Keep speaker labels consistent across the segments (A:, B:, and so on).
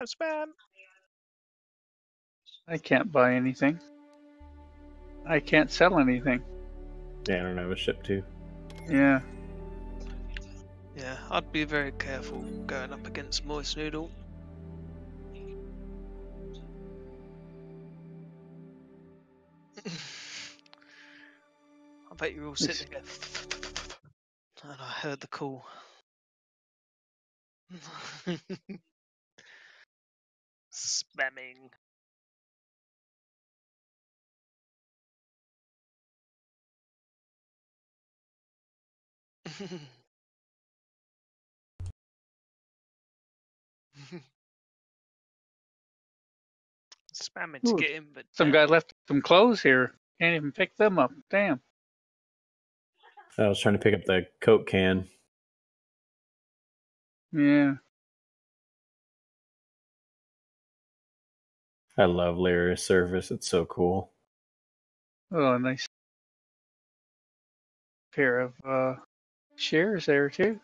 A: spam.
B: I can't buy anything. I can't sell anything.
C: Yeah, I don't have a ship to.
B: Yeah.
A: Yeah, I'd be very careful going up against Moist Noodle. I bet you're all sitting there and I heard the call. Spamming. Spamming to
B: Ooh,
A: get in, but
B: some guy left some clothes here. Can't even pick them up. Damn.
C: I was trying to pick up the Coke can.
B: Yeah.
C: I love Lyra's service. It's so cool.
B: Oh, a nice pair of shares there too.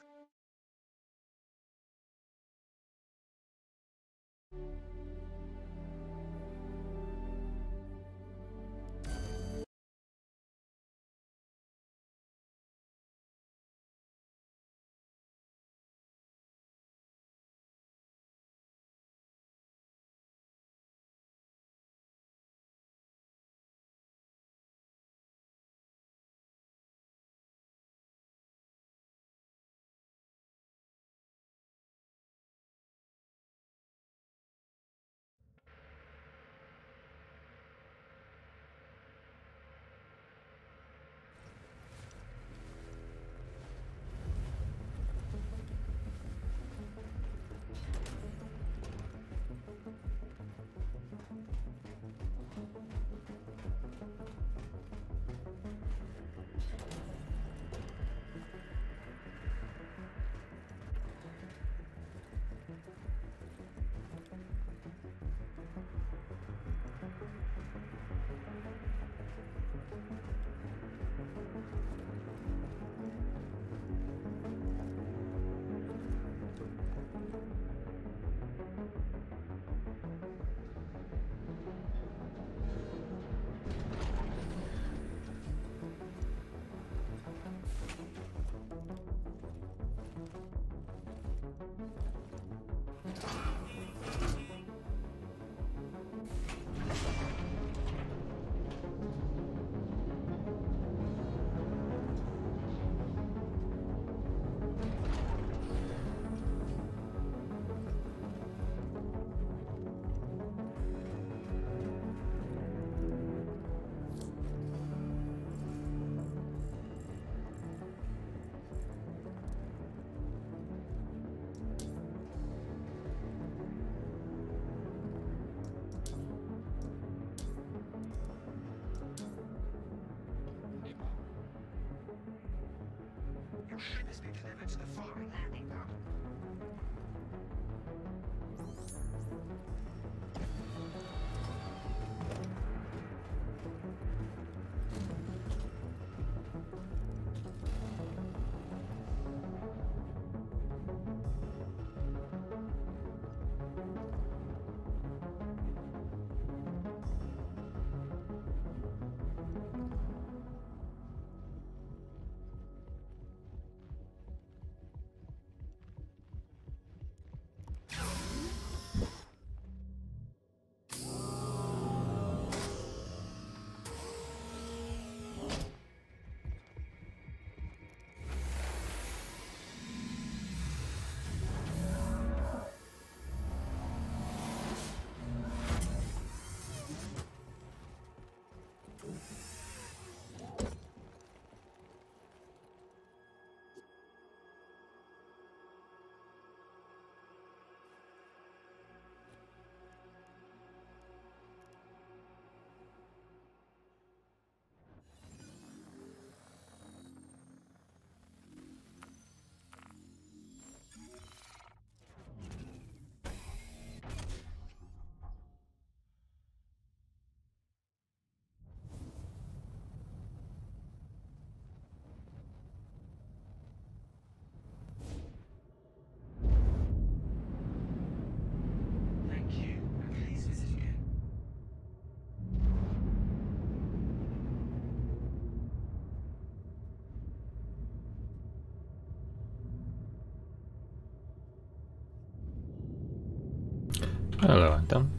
D: Hello, Adam.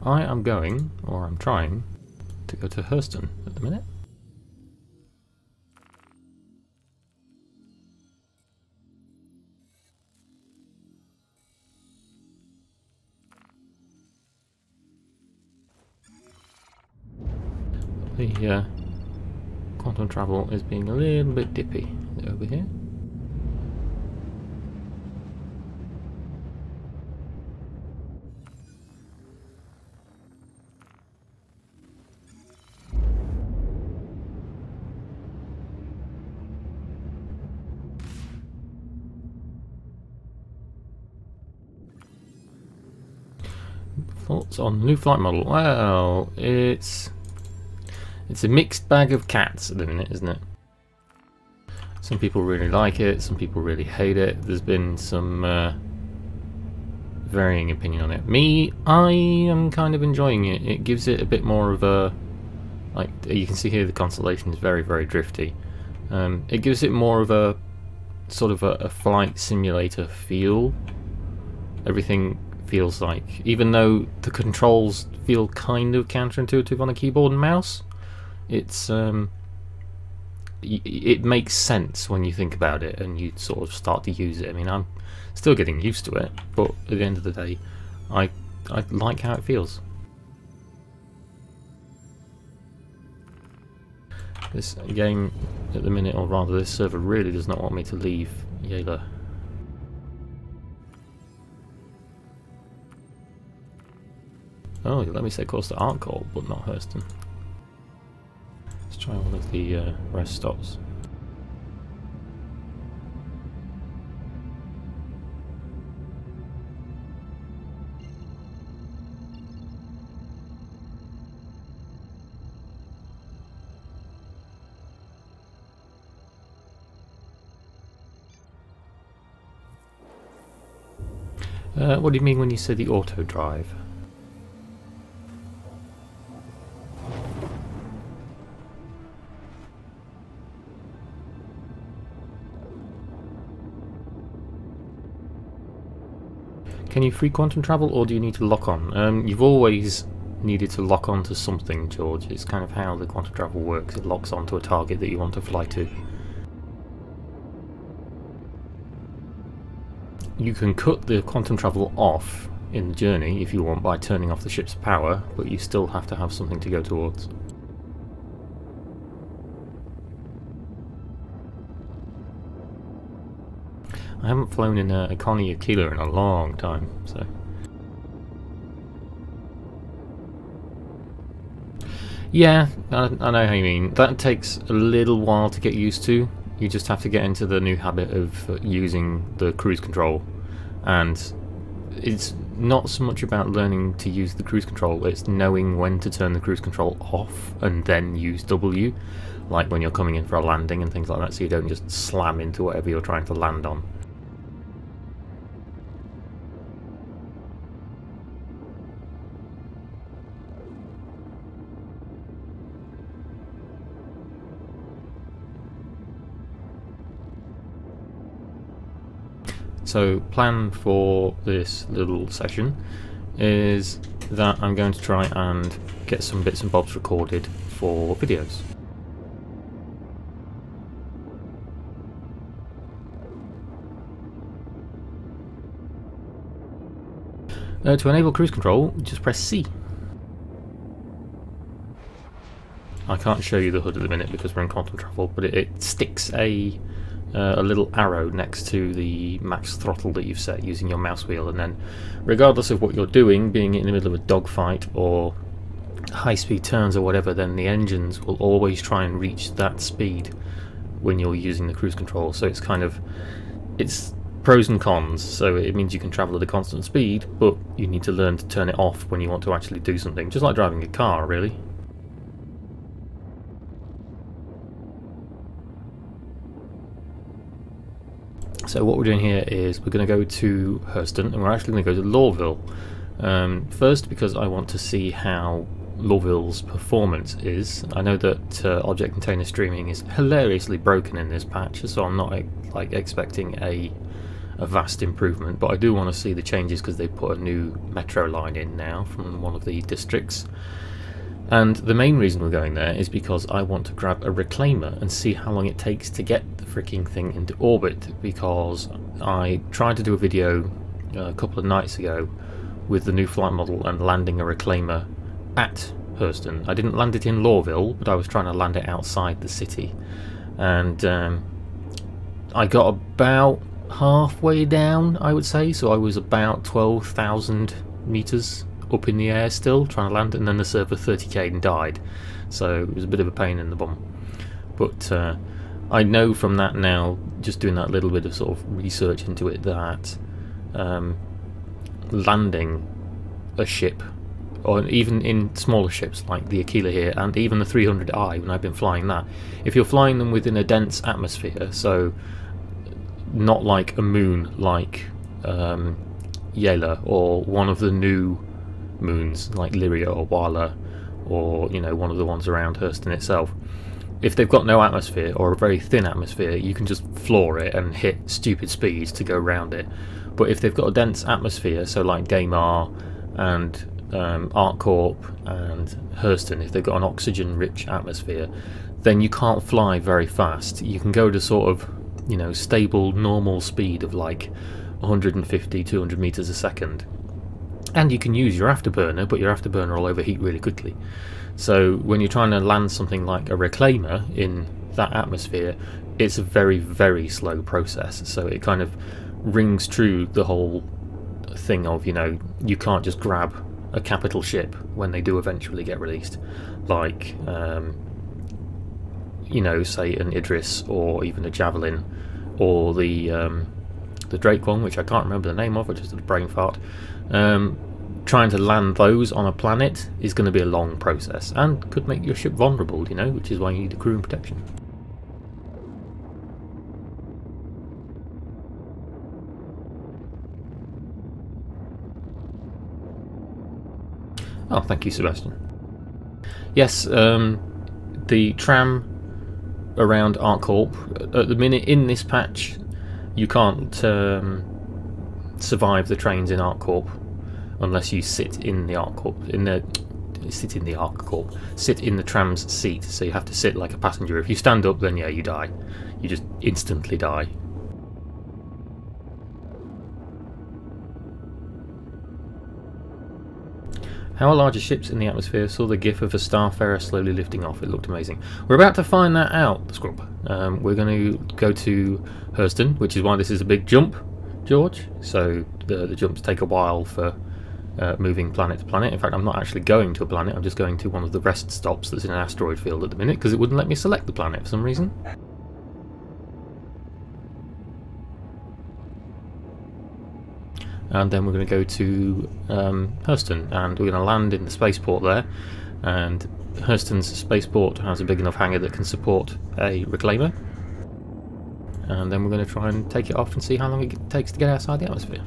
D: I am going, or I'm trying, to go to Hurston at the minute. The quantum travel is being a little bit dippy over here. Thoughts on the new flight model? Well, it's a mixed bag of cats at the minute, isn't it? Some people really like it, some people really hate it. There's been some varying opinion on it. Me, I am kind of enjoying it. It gives it a bit more of a, like you can see here, the Constellation is very, very drifty. It gives it more of a sort of a flight simulator feel. Everything feels like, even though the controls feel kind of counterintuitive on a keyboard and mouse, it's it makes sense when you think about it and you sort of start to use it. I mean, I'm still getting used to it, but at the end of the day, I like how it feels. This game at the minute, or rather this server, really does not want me to leave Yela. Oh, you let me set course to Arcall, but not Hurston. Let's try one of the rest stops. What do you mean when you say the auto drive? Can you free quantum travel, or do you need to lock on? You've always needed to lock on to something, George. It's kind of how the quantum travel works. It locks onto a target that you want to fly to. You can cut the quantum travel off in the journey if you want by turning off the ship's power, but you still have to have something to go towards. I haven't flown in a Connie Aquila in a long time, so... Yeah, I know how you mean. That takes a little while to get used to. You just have to get into the new habit of using the cruise control. And it's not so much about learning to use the cruise control, it's knowing when to turn the cruise control off and then use W. Like when you're coming in for a landing and things like that, so you don't just slam into whatever you're trying to land on. So, plan for this little session is that I'm going to try and get some bits and bobs recorded for videos. To enable cruise control, just press C. I can't show you the HUD at the minute because we're in quantum travel, but it sticks a little arrow next to the max throttle that you've set using your mouse wheel, and then regardless of what you're doing, being in the middle of a dogfight or high-speed turns or whatever, then the engines will always try and reach that speed when you're using the cruise control. So it's kind of, it's pros and cons. So it means you can travel at a constant speed, but you need to learn to turn it off when you want to actually do something, just like driving a car, really. So what we're doing here is we're going to go to Hurston, and we're actually going to go to Lorville. First, because I want to see how Lorville's performance is. I know that object container streaming is hilariously broken in this patch, so I'm not like expecting a a vast improvement, but I do want to see the changes because they put a new metro line in now from one of the districts. And the main reason we're going there is because I want to grab a reclaimer and see how long it takes to get the freaking thing into orbit, because I tried to do a video a couple of nights ago with the new flight model and landing a reclaimer at Hurston. I didn't land it in Lawville, but I was trying to land it outside the city, and I got about halfway down, I would say, so I was about 12,000 meters up in the air still trying to land, and then the server 30k'd and died, so it was a bit of a pain in the bum. But I know from that now, just doing that little bit of sort of research into it, that landing a ship, or even in smaller ships like the Aquila here, and even the 300i when I've been flying that, if you're flying them within a dense atmosphere, so not like a moon like Yela, or one of the new moons like Lyria or Wala, or you know, one of the ones around Hurston itself, if they've got no atmosphere or a very thin atmosphere, you can just floor it and hit stupid speeds to go around it. But if they've got a dense atmosphere, so like Daymar and ArcCorp and Hurston, if they've got an oxygen rich atmosphere, then you can't fly very fast. You can go to sort of, you know, stable normal speed of like 150-200 meters a second, and you can use your afterburner, but your afterburner will overheat really quickly. So when you're trying to land something like a reclaimer in that atmosphere, it's a very, very slow process. So it kind of rings true the whole thing of, you know, you can't just grab a capital ship when they do eventually get released, like you know, say an Idris or even a Javelin, or the Drake one, which I can't remember the name of, which is a brain fart. Trying to land those on a planet is going to be a long process and could make your ship vulnerable, you know, which is why you need a crew and protection. Oh, thank you, Sebastian. Yes, the tram around ArcCorp, at the minute in this patch, you can't survive the trains in ArcCorp unless you sit in the ArcCorp, sit in the tram's seat. So you have to sit like a passenger. If you stand up, then yeah, you die. You just instantly die. How are larger ships in the atmosphere? Saw the gif of a starfarer slowly lifting off. It looked amazing. We're about to find that out, the Scrub. We're going to go to Hurston, which is why this is a big jump, George. So the jumps take a while for moving planet to planet. In fact, I'm not actually going to a planet. I'm just going to one of the rest stops that's in an asteroid field at the minute, because it wouldn't let me select the planet for some reason. And then we're going to go to Hurston, and we're going to land in the spaceport there. And Hurston's spaceport has a big enough hangar that can support a reclaimer. And then we're going to try and take it off and see how long it takes to get outside the atmosphere.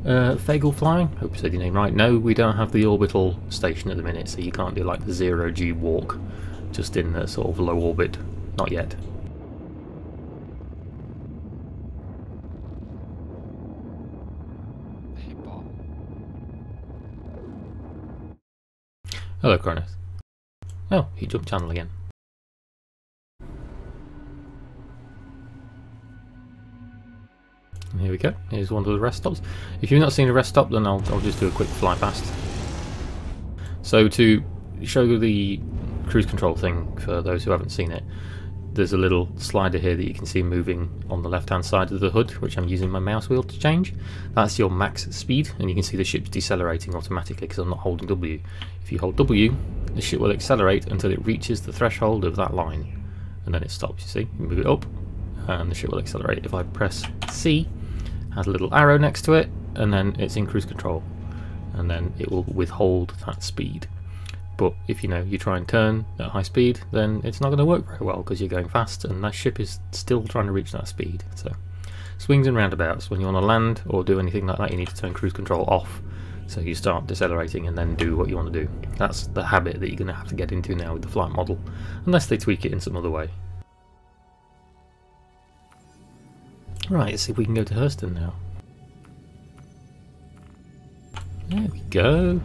D: Fagel Flying, hope you said your name right. No, we don't have the orbital station at the minute, so you can't do like the 0G walk just in the sort of low orbit. Not yet. Hello, Cronus. Oh, he jumped channel again. And here we go. Here's one of the rest stops. If you've not seen a rest stop, then I'll just do a quick fly past. So to show you the cruise control thing for those who haven't seen it, there's a little slider here that you can see moving on the left hand side of the hood, which I'm using my mouse wheel to change. That's your max speed, and you can see the ship's decelerating automatically because I'm not holding W. If you hold W, the ship will accelerate until it reaches the threshold of that line, and then it stops. You see, you move it up and the ship will accelerate. If I press C, it has a little arrow next to it, and then it's in cruise control, and then it will withhold that speed. But if you try and turn at high speed, then it's not going to work very well because you're going fast and that ship is still trying to reach that speed. So swings and roundabouts. When you want to land or do anything like that, you need to turn cruise control off, so you start decelerating and then do what you want to do. That's the habit that you're going to have to get into now with the flight model, unless they tweak it in some other way. Right, let's see if we can go to Hurston now. There we go.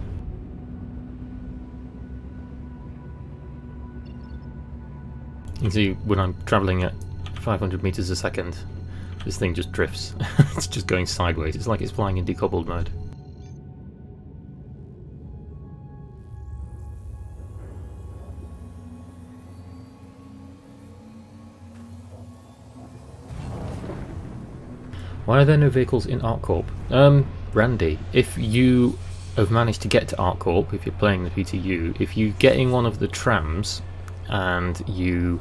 D: You can see when I'm travelling at 500 meters a second, this thing just drifts. It's just going sideways. It's like it's flying in decoupled mode. Why are there no vehicles in ArcCorp? Randy, if you have managed to get to ArcCorp, if you're playing the PTU, if you get in one of the trams and you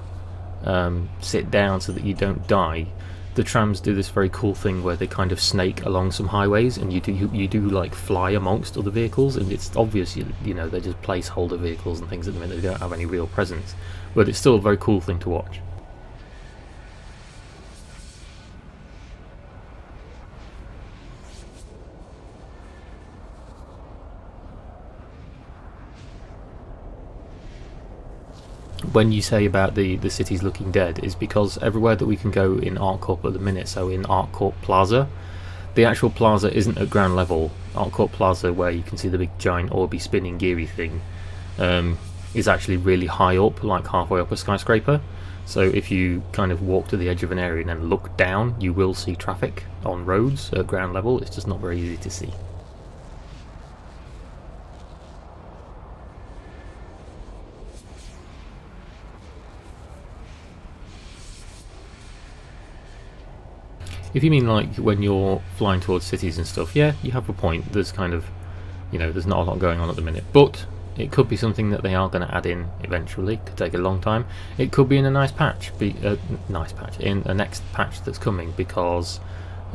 D: sit down so that you don't die, the trams do this very cool thing where they kind of snake along some highways, and you do like fly amongst other vehicles, and it's obvious you know they're just placeholder vehicles and things at the minute. They don't have any real presence, but it's still a very cool thing to watch. When you say about the cities looking dead, is because everywhere that we can go in ArcCorp at the minute, so in ArcCorp Plaza, the actual plaza isn't at ground level. ArcCorp Plaza, where you can see the big giant orby spinning geary thing, is actually really high up, like halfway up a skyscraper. So if you kind of walk to the edge of an area and then look down, you will see traffic on roads at ground level. It's just not very easy to see. If you mean like when you're flying towards cities and stuff, yeah, you have a point. There's kind of, you know, there's not a lot going on at the minute, but it could be something that they are going to add in eventually. Could take a long time. It could be in a nice patch, in a next patch that's coming, because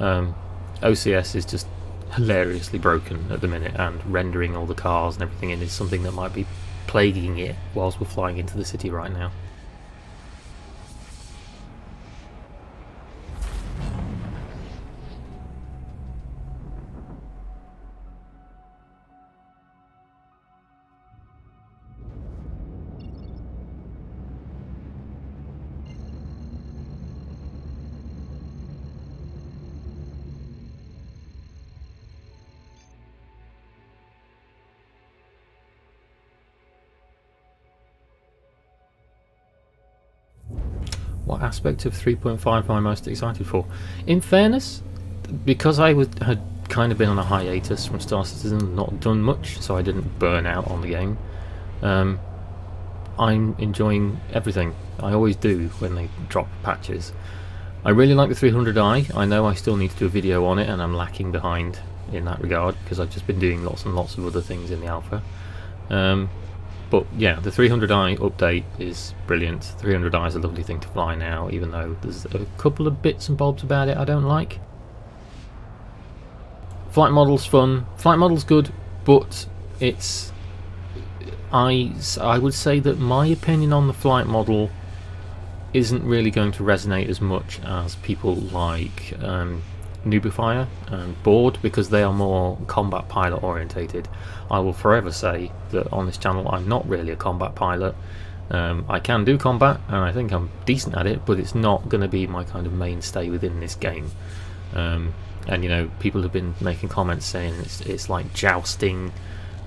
D: OCS is just hilariously broken at the minute, and rendering all the cars and everything in is something that might be plaguing it whilst we're flying into the city right now. What aspect of 3.5 am I most excited for? In fairness, because I had kind of been on a hiatus from Star Citizen, not done much, so I didn't burn out on the game, I'm enjoying everything. I always do when they drop patches. I really like the 300i. I know I still need to do a video on it, and I'm lacking behind in that regard because I've just been doing lots and lots of other things in the alpha. But yeah, the 300i update is brilliant. 300i is a lovely thing to fly now, even though there's a couple of bits and bobs about it I don't like. Flight model's fun. Flight model's good, but it's... I would say that my opinion on the flight model isn't really going to resonate as much as people like Nubifier and Board, because they are more combat pilot orientated. I will forever say that on this channel I'm not really a combat pilot. I can do combat and I think I'm decent at it, but it's not going to be my kind of mainstay within this game. And you know, people have been making comments saying it's like jousting,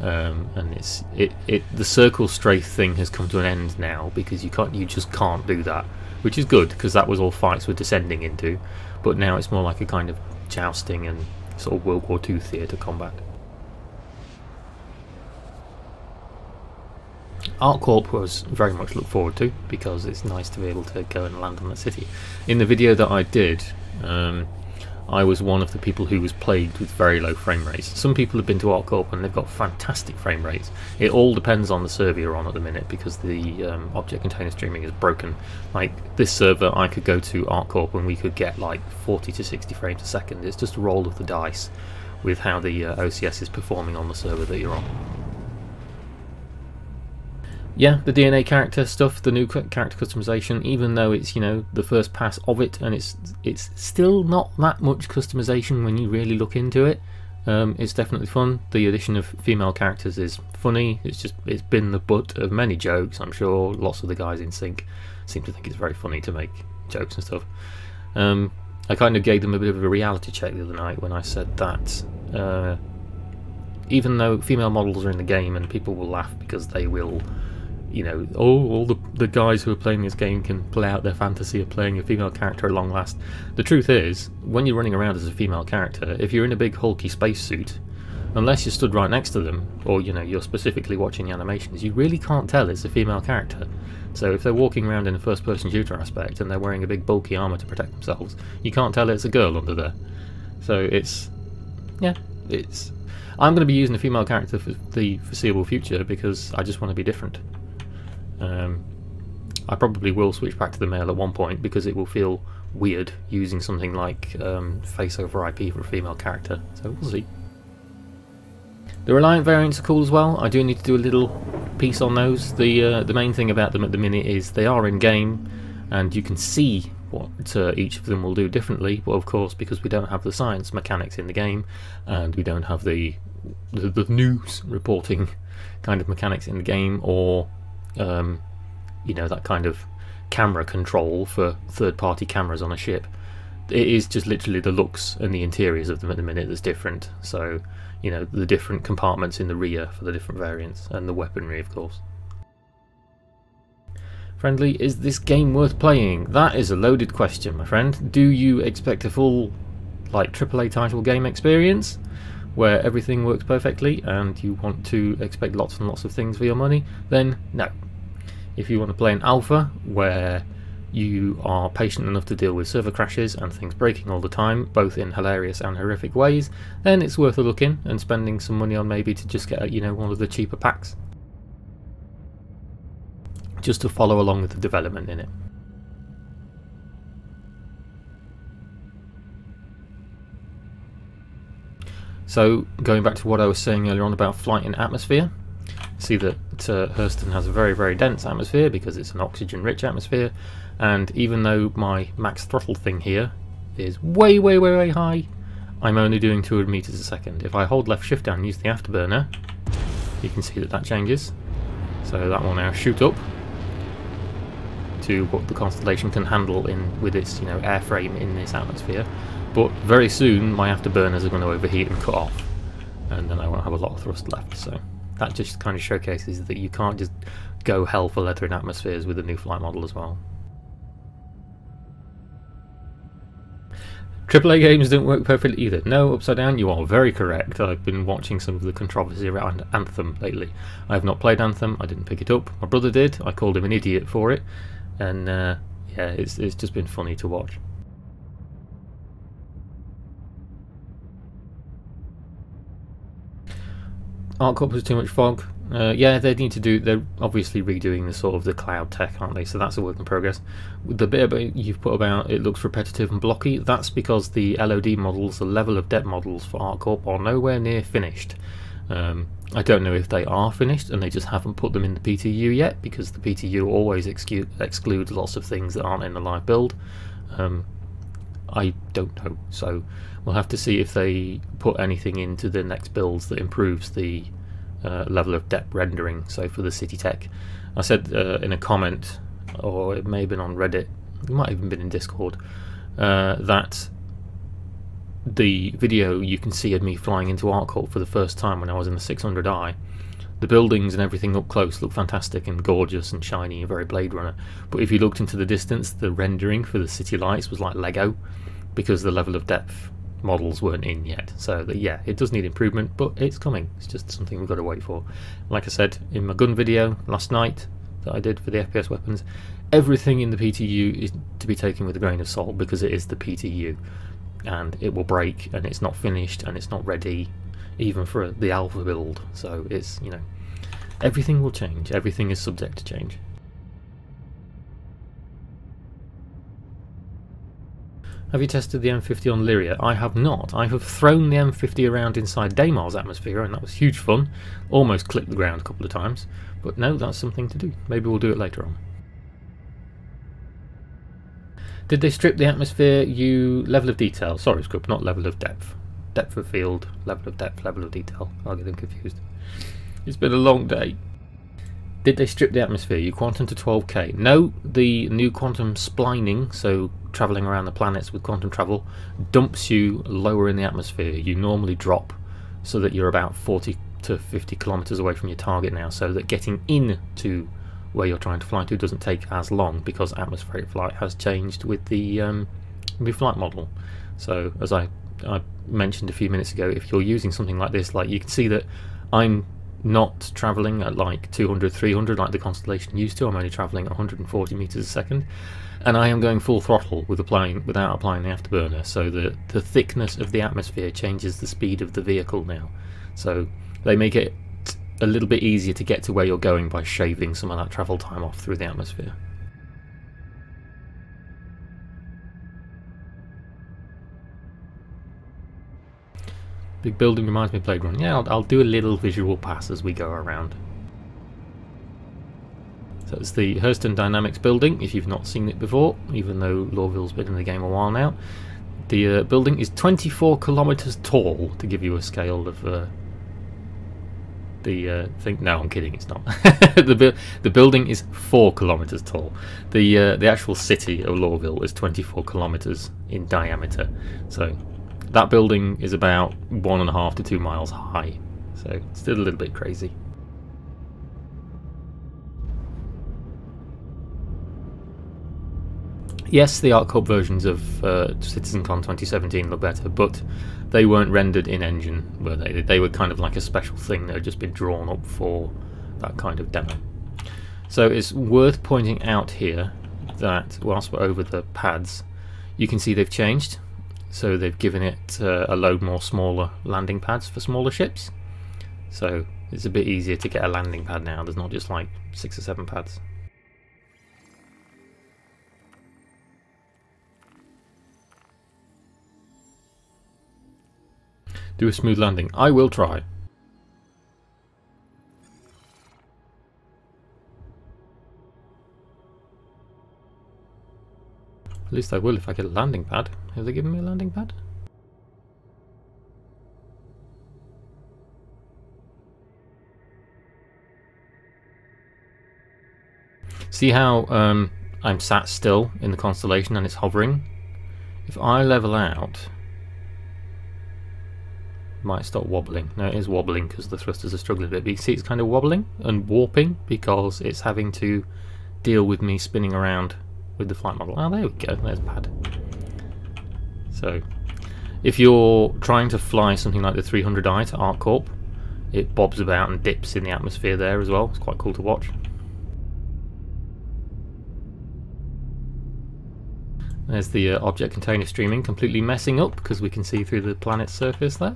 D: and the circle strafe thing has come to an end now, because you just can't do that, which is good, because that was all fights were descending into. But now it's more like a kind of jousting and sort of World War II theatre combat. ArcCorp was very much look forward to, because it's nice to be able to go and land on the city. In the video that I did, I was one of the people who was plagued with very low frame rates. Some people have been to ArcCorp and they've got fantastic frame rates. It all depends on the server you're on at the minute, because the object container streaming is broken. Like this server, I could go to ArcCorp and we could get like 40 to 60 frames a second. It's just a roll of the dice with how the OCS is performing on the server that you're on. Yeah, the DNA character stuff, the new character customization, even though it's, you know, the first pass of it, and it's still not that much customization when you really look into it. It's definitely fun. The addition of female characters is funny. It's been the butt of many jokes. I'm sure lots of the guys in Sync seem to think it's very funny to make jokes and stuff. I kind of gave them a bit of a reality check the other night when I said that even though female models are in the game and people will laugh because they will, you know, all the guys who are playing this game can play out their fantasy of playing a female character at long last. The truth is, when you're running around as a female character, if you're in a big hulky spacesuit, unless you're stood right next to them, or you know you're specifically watching the animations, you really can't tell it's a female character. So if they're walking around in a first-person shooter aspect and they're wearing a big bulky armour to protect themselves, you can't tell it's a girl under there. So it's, yeah, it's. I'm going to be using a female character for the foreseeable future because I just want to be different. I probably will switch back to the male at one point because it will feel weird using something like face over IP for a female character. So we'll see. The Reliant variants are cool as well. I do need to do a little piece on those. The main thing about them at the minute is they are in game and you can see what each of them will do differently, but of course because we don't have the science mechanics in the game and we don't have the news reporting kind of mechanics in the game, or you know, that kind of camera control for third-party cameras on a ship, it is just literally the looks and the interiors of them at the minute that's different. So you know, the different compartments in the rear for the different variants, and the weaponry of course. Friendly, is this game worth playing? That is a loaded question, my friend. Do you expect a full, like, AAA title game experience where everything works perfectly and you want to expect lots and lots of things for your money? Then no. If you want to play an alpha where you are patient enough to deal with server crashes and things breaking all the time, both in hilarious and horrific ways, then it's worth a look in and spending some money on maybe to just get, you know, one of the cheaper packs, just to follow along with the development in it. So going back to what I was saying earlier on about flight in atmosphere, see that Hurston has a very, very dense atmosphere because it's an oxygen rich atmosphere, and even though my max throttle thing here is way, way, way, way high, I'm only doing 200 meters a second. If I hold left shift down and use the afterburner, you can see that that changes. So that will now shoot up to what the Constellation can handle in with its, you know, airframe in this atmosphere. But very soon my afterburners are going to overheat and cut off, and then I won't have a lot of thrust left. So that just kind of showcases that you can't just go hell for leather in atmospheres with the new flight model as well. AAA games don't work perfectly either. No, Upside Down, you are very correct. I've been watching some of the controversy around Anthem lately. I have not played Anthem, I didn't pick it up. My brother did, I called him an idiot for it, and yeah, it's just been funny to watch. ArcCorp has too much fog. Yeah, they need to do. They're obviously redoing the sort of the cloud tech, aren't they? So that's a work in progress. The bit about you've put about it looks repetitive and blocky. That's because the LOD models, the level of depth models for ArcCorp, are nowhere near finished. I don't know if they are finished and they just haven't put them in the PTU yet, because the PTU always excludes lots of things that aren't in the live build. I don't know, so we'll have to see if they put anything into the next builds that improves the level of depth rendering. So for the City Tech, I said in a comment, or it may have been on Reddit, it might have even been in Discord, that the video you can see of me flying into ArcCorp for the first time when I was in the 600i, the buildings and everything up close look fantastic and gorgeous and shiny and very Blade Runner, but if you looked into the distance, the rendering for the city lights was like Lego, because the level of depth models weren't in yet. So yeah, it does need improvement, but it's coming. It's just something we've got to wait for. Like I said in my gun video last night that I did for the FPS weapons, everything in the PTU is to be taken with a grain of salt, because it is the PTU and it will break and it's not finished and it's not ready even for the alpha build. So it's, you know, everything will change. Everything is subject to change. Have you tested the M50 on Lyria? I have not. I have thrown the M50 around inside Daymar's atmosphere, and that was huge fun. Almost clipped the ground a couple of times. But no, that's something to do. Maybe we'll do it later on. Did they strip the atmosphere level of detail? Sorry, Scrub, not level of depth. Depth of field, level of depth, level of detail. I'll get them confused. It's been a long day. Did they strip the atmosphere? You quantum to 12k? No, the new quantum splining, so travelling around the planets with quantum travel dumps you lower in the atmosphere. You normally drop so that you're about 40 to 50 kilometers away from your target now, so that getting in to where you're trying to fly to doesn't take as long, because atmospheric flight has changed with the flight model. So as I mentioned a few minutes ago, if you're using something like this, like you can see that I'm not travelling at like 200, 300 like the Constellation used to. I'm only travelling at 140 meters a second, and I am going full throttle with without applying the afterburner, so the thickness of the atmosphere changes the speed of the vehicle now. So they make it a little bit easier to get to where you're going by shaving some of that travel time off through the atmosphere. Big building reminds me of Playground. Yeah, I'll do a little visual pass as we go around. So it's the Hurston Dynamics building, if you've not seen it before, even though Lorville's been in the game a while now. The building is 24 kilometers tall, to give you a scale of the thing. No, I'm kidding, it's not. The building is 4 kilometers tall. The actual city of Lorville is 24 kilometers in diameter. So that building is about 1.5 to 2 miles high, so it's still a little bit crazy. Yes, the ArcCorp versions of CitizenCon 2017 look better, but they weren't rendered in-engine, were they? They were kind of like a special thing that had just been drawn up for that kind of demo. So it's worth pointing out here that whilst we're over the pads, you can see they've changed. So they've given it a load more smaller landing pads for smaller ships. So it's a bit easier to get a landing pad now. There's not just like 6 or 7 pads. Do a smooth landing. I will try. At least I will if I get a landing pad. Have they given me a landing pad? See how I'm sat still in the Constellation and it's hovering? If I level out, it might start wobbling. No, it is wobbling because the thrusters are struggling a bit. But you can see it's kind of wobbling and warping because it's having to deal with me spinning around with the flight model. Oh, there we go. There's pad. So, if you're trying to fly something like the 300i to ArcCorp, it bobs about and dips in the atmosphere there as well. It's quite cool to watch. There's the object container streaming completely messing up because we can see through the planet's surface there.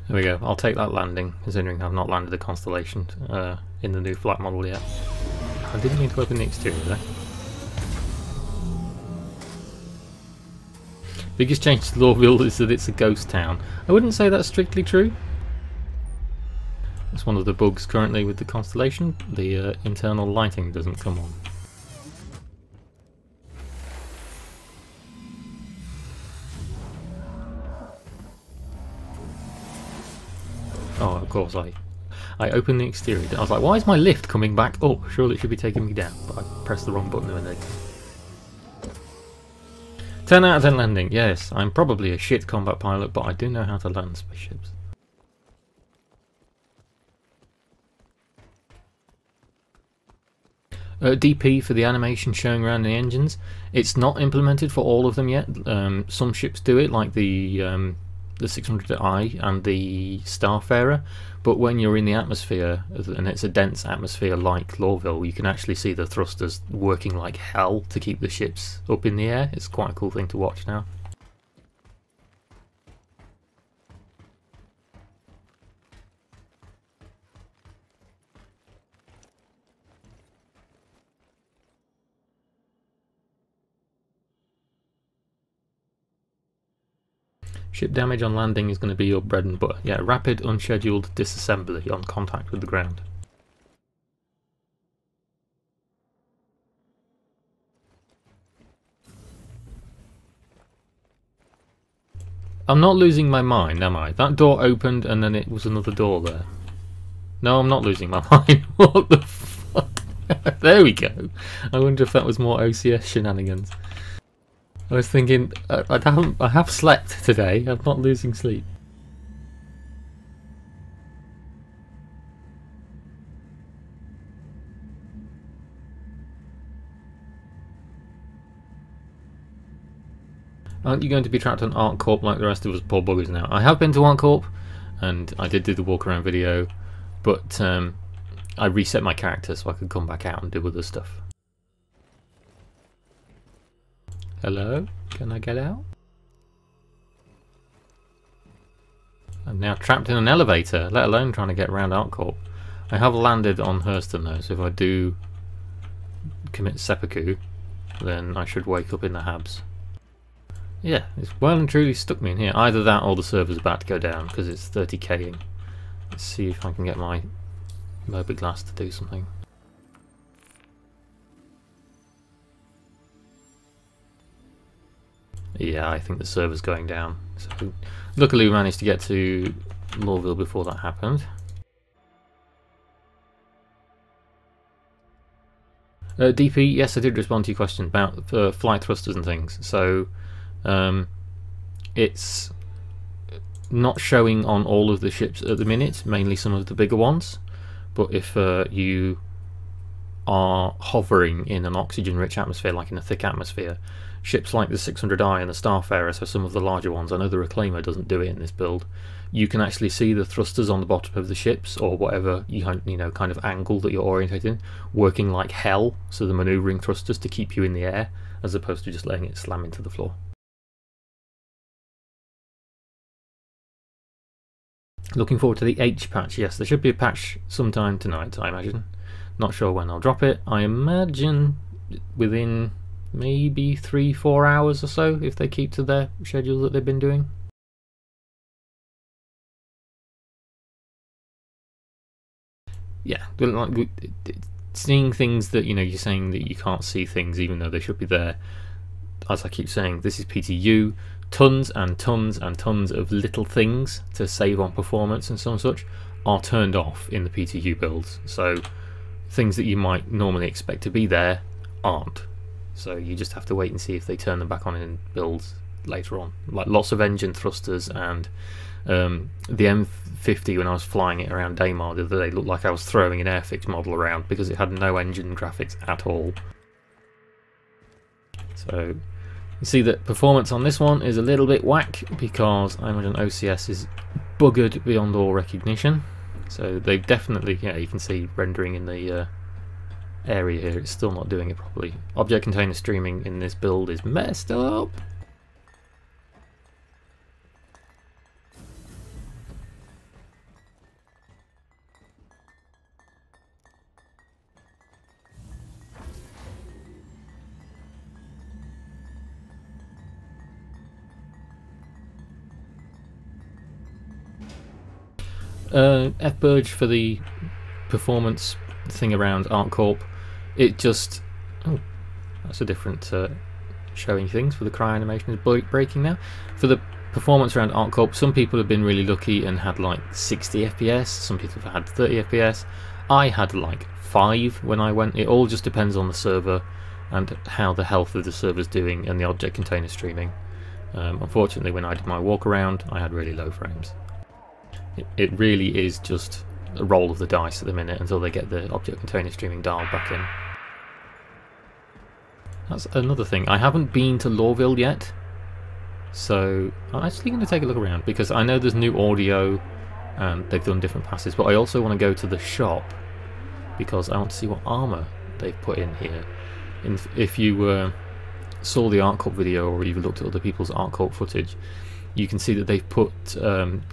D: There we go, I'll take that landing, considering I've not landed the Constellation in the new flight model yet. I didn't mean to open the exterior there. Biggest change to Lorville is that it's a ghost town. I wouldn't say that's strictly true. It's one of the bugs currently with the Constellation. The internal lighting doesn't come on. Oh, of course, I opened the exterior. I was like, why is my lift coming back up? Surely it should be taking me down. But I pressed the wrong button and then 10 out of 10 landing. Yes, I'm probably a shit combat pilot, but I do know how to land spaceships. DP for the animation showing around the engines. It's not implemented for all of them yet. Some ships do it, like the 600i and the Starfarer, but when you're in the atmosphere and it's a dense atmosphere like Lorville, you can actually see the thrusters working like hell to keep the ships up in the air. It's quite a cool thing to watch now. Ship damage on landing is going to be your bread and butter. Yeah, rapid unscheduled disassembly on contact with the ground. I'm not losing my mind, am I? That door opened and then it was another door there. No, I'm not losing my mind. What the fuck? There we go. I wonder if that was more OCS shenanigans. I was thinking, I have slept today. I'm not losing sleep. Aren't you going to be trapped on Arc Corp like the rest of us poor buggers now? I have been to Arc Corp, and I did do the walk around video, but I reset my character so I could come back out and do other stuff. Hello? Can I get out? I'm now trapped in an elevator, let alone trying to get around Arc Corp. I have landed on Hurston though, so if I do commit seppuku, then I should wake up in the habs. Yeah, it's well and truly stuck me in here. Either that or the server's about to go down because it's 30k'ing. Let's see if I can get my mobiGlas to do something. Yeah, I think the server's going down. So, luckily we managed to get to Lawville before that happened. DP, yes, I did respond to your question about flight thrusters and things. So, it's not showing on all of the ships at the minute, mainly some of the bigger ones. But if you are hovering in an oxygen-rich atmosphere, like in a thick atmosphere, ships like the 600i and the Starfarer, so some of the larger ones, I know the Reclaimer doesn't do it in this build, you can actually see the thrusters on the bottom of the ships, or whatever you know kind of angle that you're orientated in, working like hell, so the manoeuvring thrusters to keep you in the air, as opposed to just letting it slam into the floor. Looking forward to the H patch. Yes, there should be a patch sometime tonight, I imagine. Not sure when I'll drop it. I imagine within maybe 3-4 hours or so, if they keep to their schedule that they've been doing. Yeah, like seeing things that, you know, you're saying that you can't see things even though they should be there. As I keep saying, this is PTU. Tons and tons and tons of little things to save on performance and so on such are turned off in the PTU builds. So things that you might normally expect to be there aren't. So you just have to wait and see if they turn them back on in builds later on. Like lots of engine thrusters and the M50, when I was flying it around Daymar the other day, looked like I was throwing an Airfix model around because it had no engine graphics at all. So you see that performance on this one is a little bit whack because I imagine OCS is buggered beyond all recognition. So they've definitely, yeah, you can see rendering in the area here, it's still not doing it properly. Object container streaming in this build is messed up. F-Burge for the performance thing around Arc Corp, it just... oh, that's a different showing things for the cry animation is breaking now. For the performance around Arc Corp, some people have been really lucky and had like 60 FPS, some people have had 30 FPS. I had like 5 when I went. It all just depends on the server and how the health of the server's doing and the object container streaming. Unfortunately, when I did my walk around, I had really low frames. It really is just a roll of the dice at the minute until they get the object container streaming dialed back in. That's another thing. I haven't been to Lawville yet, so I'm actually going to take a look around because I know there's new audio and they've done different passes, but I also want to go to the shop because I want to see what armour they've put in here. And if you saw the Arc Corp video or even looked at other people's Arc Corp footage, you can see that they've put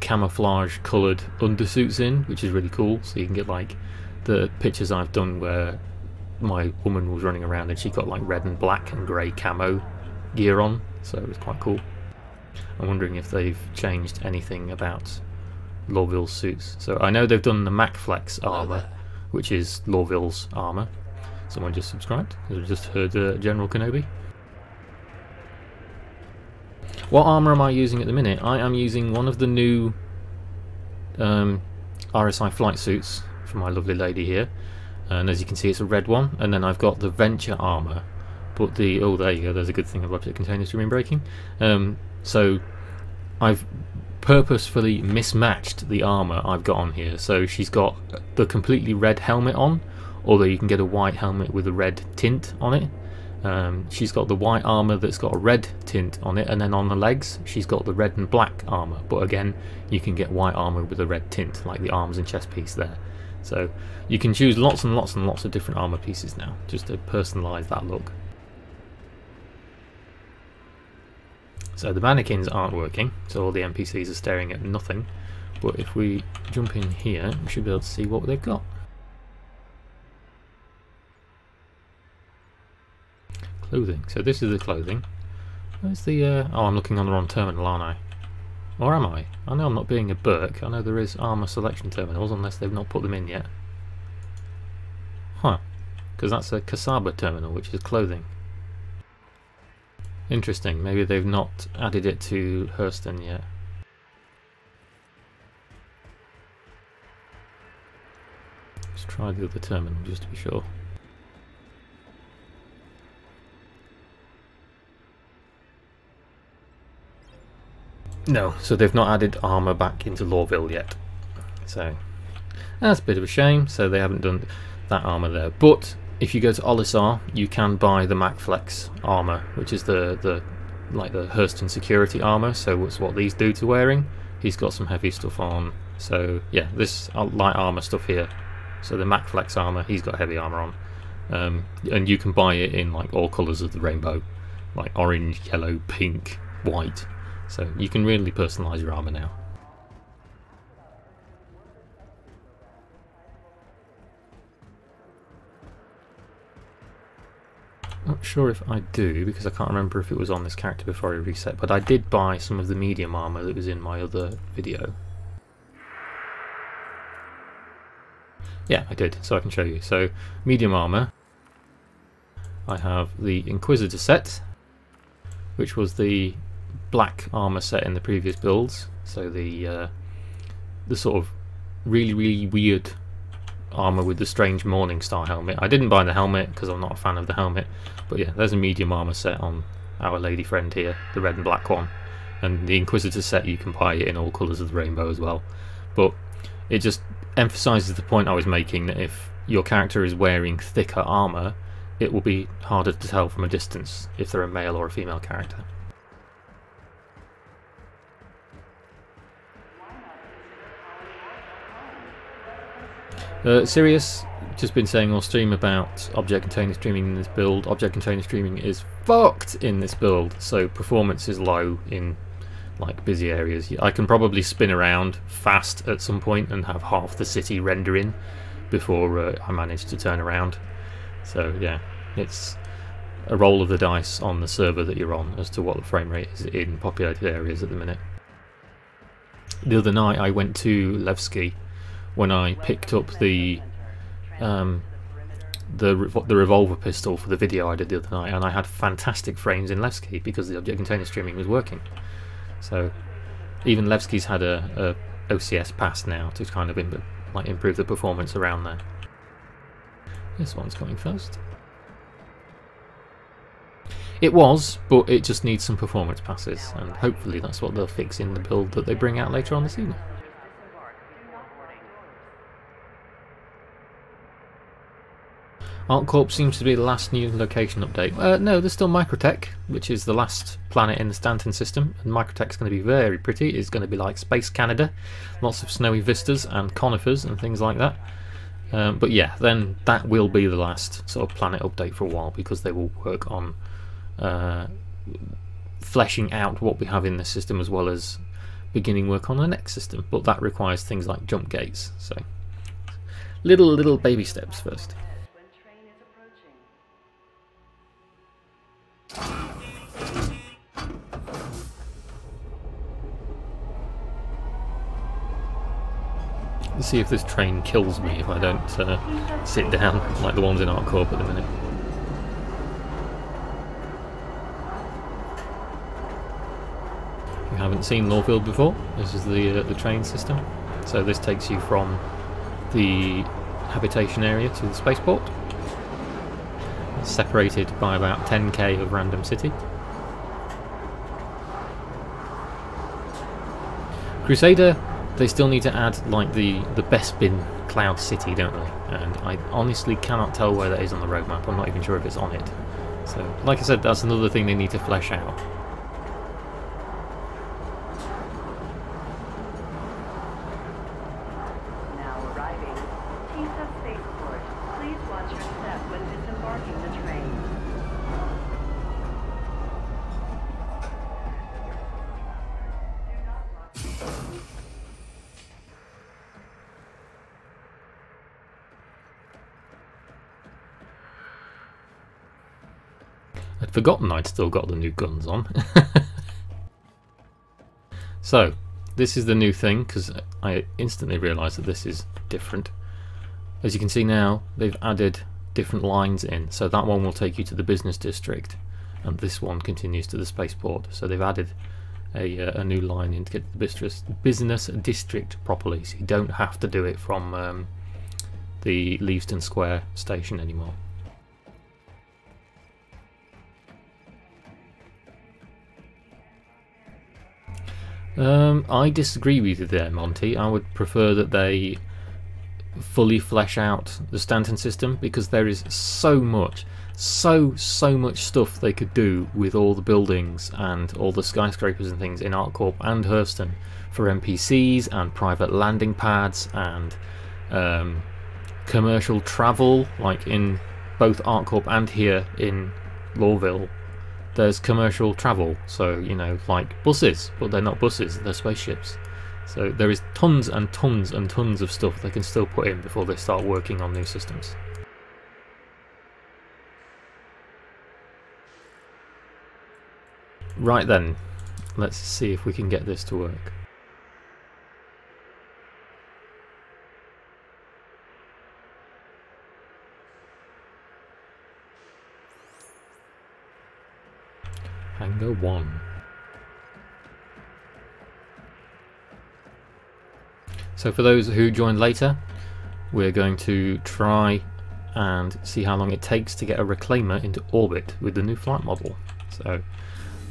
D: camouflage coloured undersuits in, which is really cool. So you can get like the pictures I've done where my woman was running around and she got like red and black and grey camo gear on, so it was quite cool. I'm wondering if they've changed anything about Lorville's suits. So I know they've done the MacFlex armour, which is Lorville's armour. Someone just subscribed. I just heard General Kenobi. What armour am I using at the minute? I am using one of the new RSI flight suits from my lovely lady here, and as you can see it's a red one, and then I've got the Venture armour, but the, oh there you go, there's a good thing of object container streaming breaking. So I've purposefully mismatched the armour I've got on here, so she's got the completely red helmet on, although you can get a white helmet with a red tint on it. She's got the white armour that's got a red tint on it, and then on the legs she's got the red and black armour, but again you can get white armour with a red tint, like the arms and chest piece there. So you can choose lots and lots and lots of different armour pieces now, just to personalise that look. So the mannequins aren't working, so all the NPCs are staring at nothing, but if we jump in here we should be able to see what they've got. Clothing. So this is the clothing. Where's the oh, I'm looking on the wrong terminal, aren't I? Or am I? I know I'm not being a Burke. I know there is armour selection terminals, unless they've not put them in yet. Huh. Because that's a Saber terminal, which is clothing. Interesting. Maybe they've not added it to Hurston yet. Let's try the other terminal just to be sure. No, so they've not added armour back into Lorville yet. So that's a bit of a shame, so they haven't done that armour there. But if you go to Olisar, you can buy the MacFlex armour, which is the like the Hurston security armour, so it's what these dudes are wearing. He's got some heavy stuff on. So yeah, this light armour stuff here. So the MacFlex armour, he's got heavy armour on. And you can buy it in like all colours of the rainbow, like orange, yellow, pink, white. So you can really personalise your armour now. Not sure if I do, because I can't remember if it was on this character before I reset, but I did buy some of the medium armour that was in my other video. Yeah, I did, so I can show you. So, medium armour, I have the Inquisitor set, which was the black armour set in the previous builds, so the sort of really weird armour with the strange Morning Star helmet. I didn't buy the helmet because I'm not a fan of the helmet, but yeah, there's a medium armour set on our lady friend here, the red and black one, and the Inquisitor set you can buy it in all colours of the rainbow as well. But it just emphasises the point I was making, that if your character is wearing thicker armour, it will be harder to tell from a distance if they're a male or a female character. Sirius, just been saying on stream about object container streaming in this build. Object container streaming is fucked in this build, so performance is low in like busy areas. I can probably spin around fast at some point and have half the city rendering before I manage to turn around. So yeah, it's a roll of the dice on the server that you're on as to what the frame rate is in populated areas at the minute. The other night I went to Levski when I picked up the revolver pistol for the video I did the other night, and I had fantastic frames in Levski because the object container streaming was working. So even Levski's had a OCS pass now to kind of improve the performance around there. This one's coming first. It was, but it just needs some performance passes, and hopefully that's what they'll fix in the build that they bring out later on this evening. ArcCorp seems to be the last new location update. No, there's still Microtech, which is the last planet in the Stanton system, and Microtech's going to be very pretty. It's going to be like Space Canada, lots of snowy vistas and conifers and things like that. But yeah, then that will be the last sort of planet update for a while, because they will work on fleshing out what we have in this system as well as beginning work on the next system. But that requires things like jump gates, so little baby steps first. see if this train kills me if I don't sit down like the ones in ArcCorp at the minute. If you haven't seen Lawfield before, this is the train system. So this takes you from the habitation area to the spaceport. It's separated by about 10k of random city. Crusader, they still need to add like the Bespin Cloud City, don't they? And I honestly cannot tell where that is on the roadmap. I'm not even sure if it's on it. So, like I said, that's another thing they need to flesh out.
E: Now arriving, Tisa Spaceport. Please watch your step when disembarking the train.
D: I'd forgotten I'd still got the new guns on. So, this is the new thing, because I instantly realised that this is different. As you can see now, they've added different lines in, so that one will take you to the business district, and this one continues to the spaceport. So they've added a new line in to get to the business district properly, so you don't have to do it from the Leavesden Square station anymore. I disagree with you there, Monty. I would prefer that they fully flesh out the Stanton system, because there is so much stuff they could do with all the buildings and all the skyscrapers and things in ArcCorp and Hurston for NPCs and private landing pads and commercial travel, like in both ArcCorp and here in Lawville. There's commercial travel, so, you know, like buses, but they're not buses, they're spaceships. So there is tons and tons and tons of stuff they can still put in before they start working on new systems. Right then, let's see if we can get this to work. Hangar 1. So for those who joined later, we're going to try and see how long it takes to get a reclaimer into orbit with the new flight model. So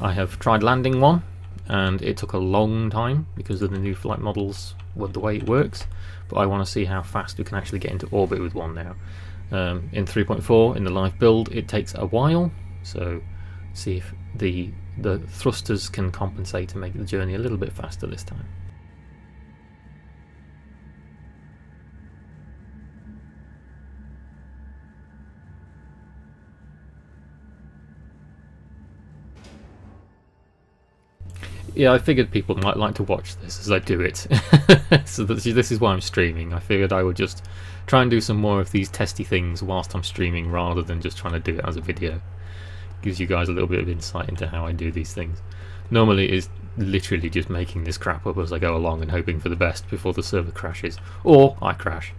D: I have tried landing one, and it took a long time because of the new flight models, the way it works, but I want to see how fast we can actually get into orbit with one now. In 3.4, in the live build, it takes a while, so see if the thrusters can compensate to make the journey a little bit faster this time. Yeah, I figured people might like to watch this as I do it. So this is why I'm streaming. I figured I would just try and do some more of these testy things whilst I'm streaming rather than just trying to do it as a video. Gives you guys a little bit of insight into how I do these things. Normally it's literally just making this crap up as I go along and hoping for the best before the server crashes. Or I crash.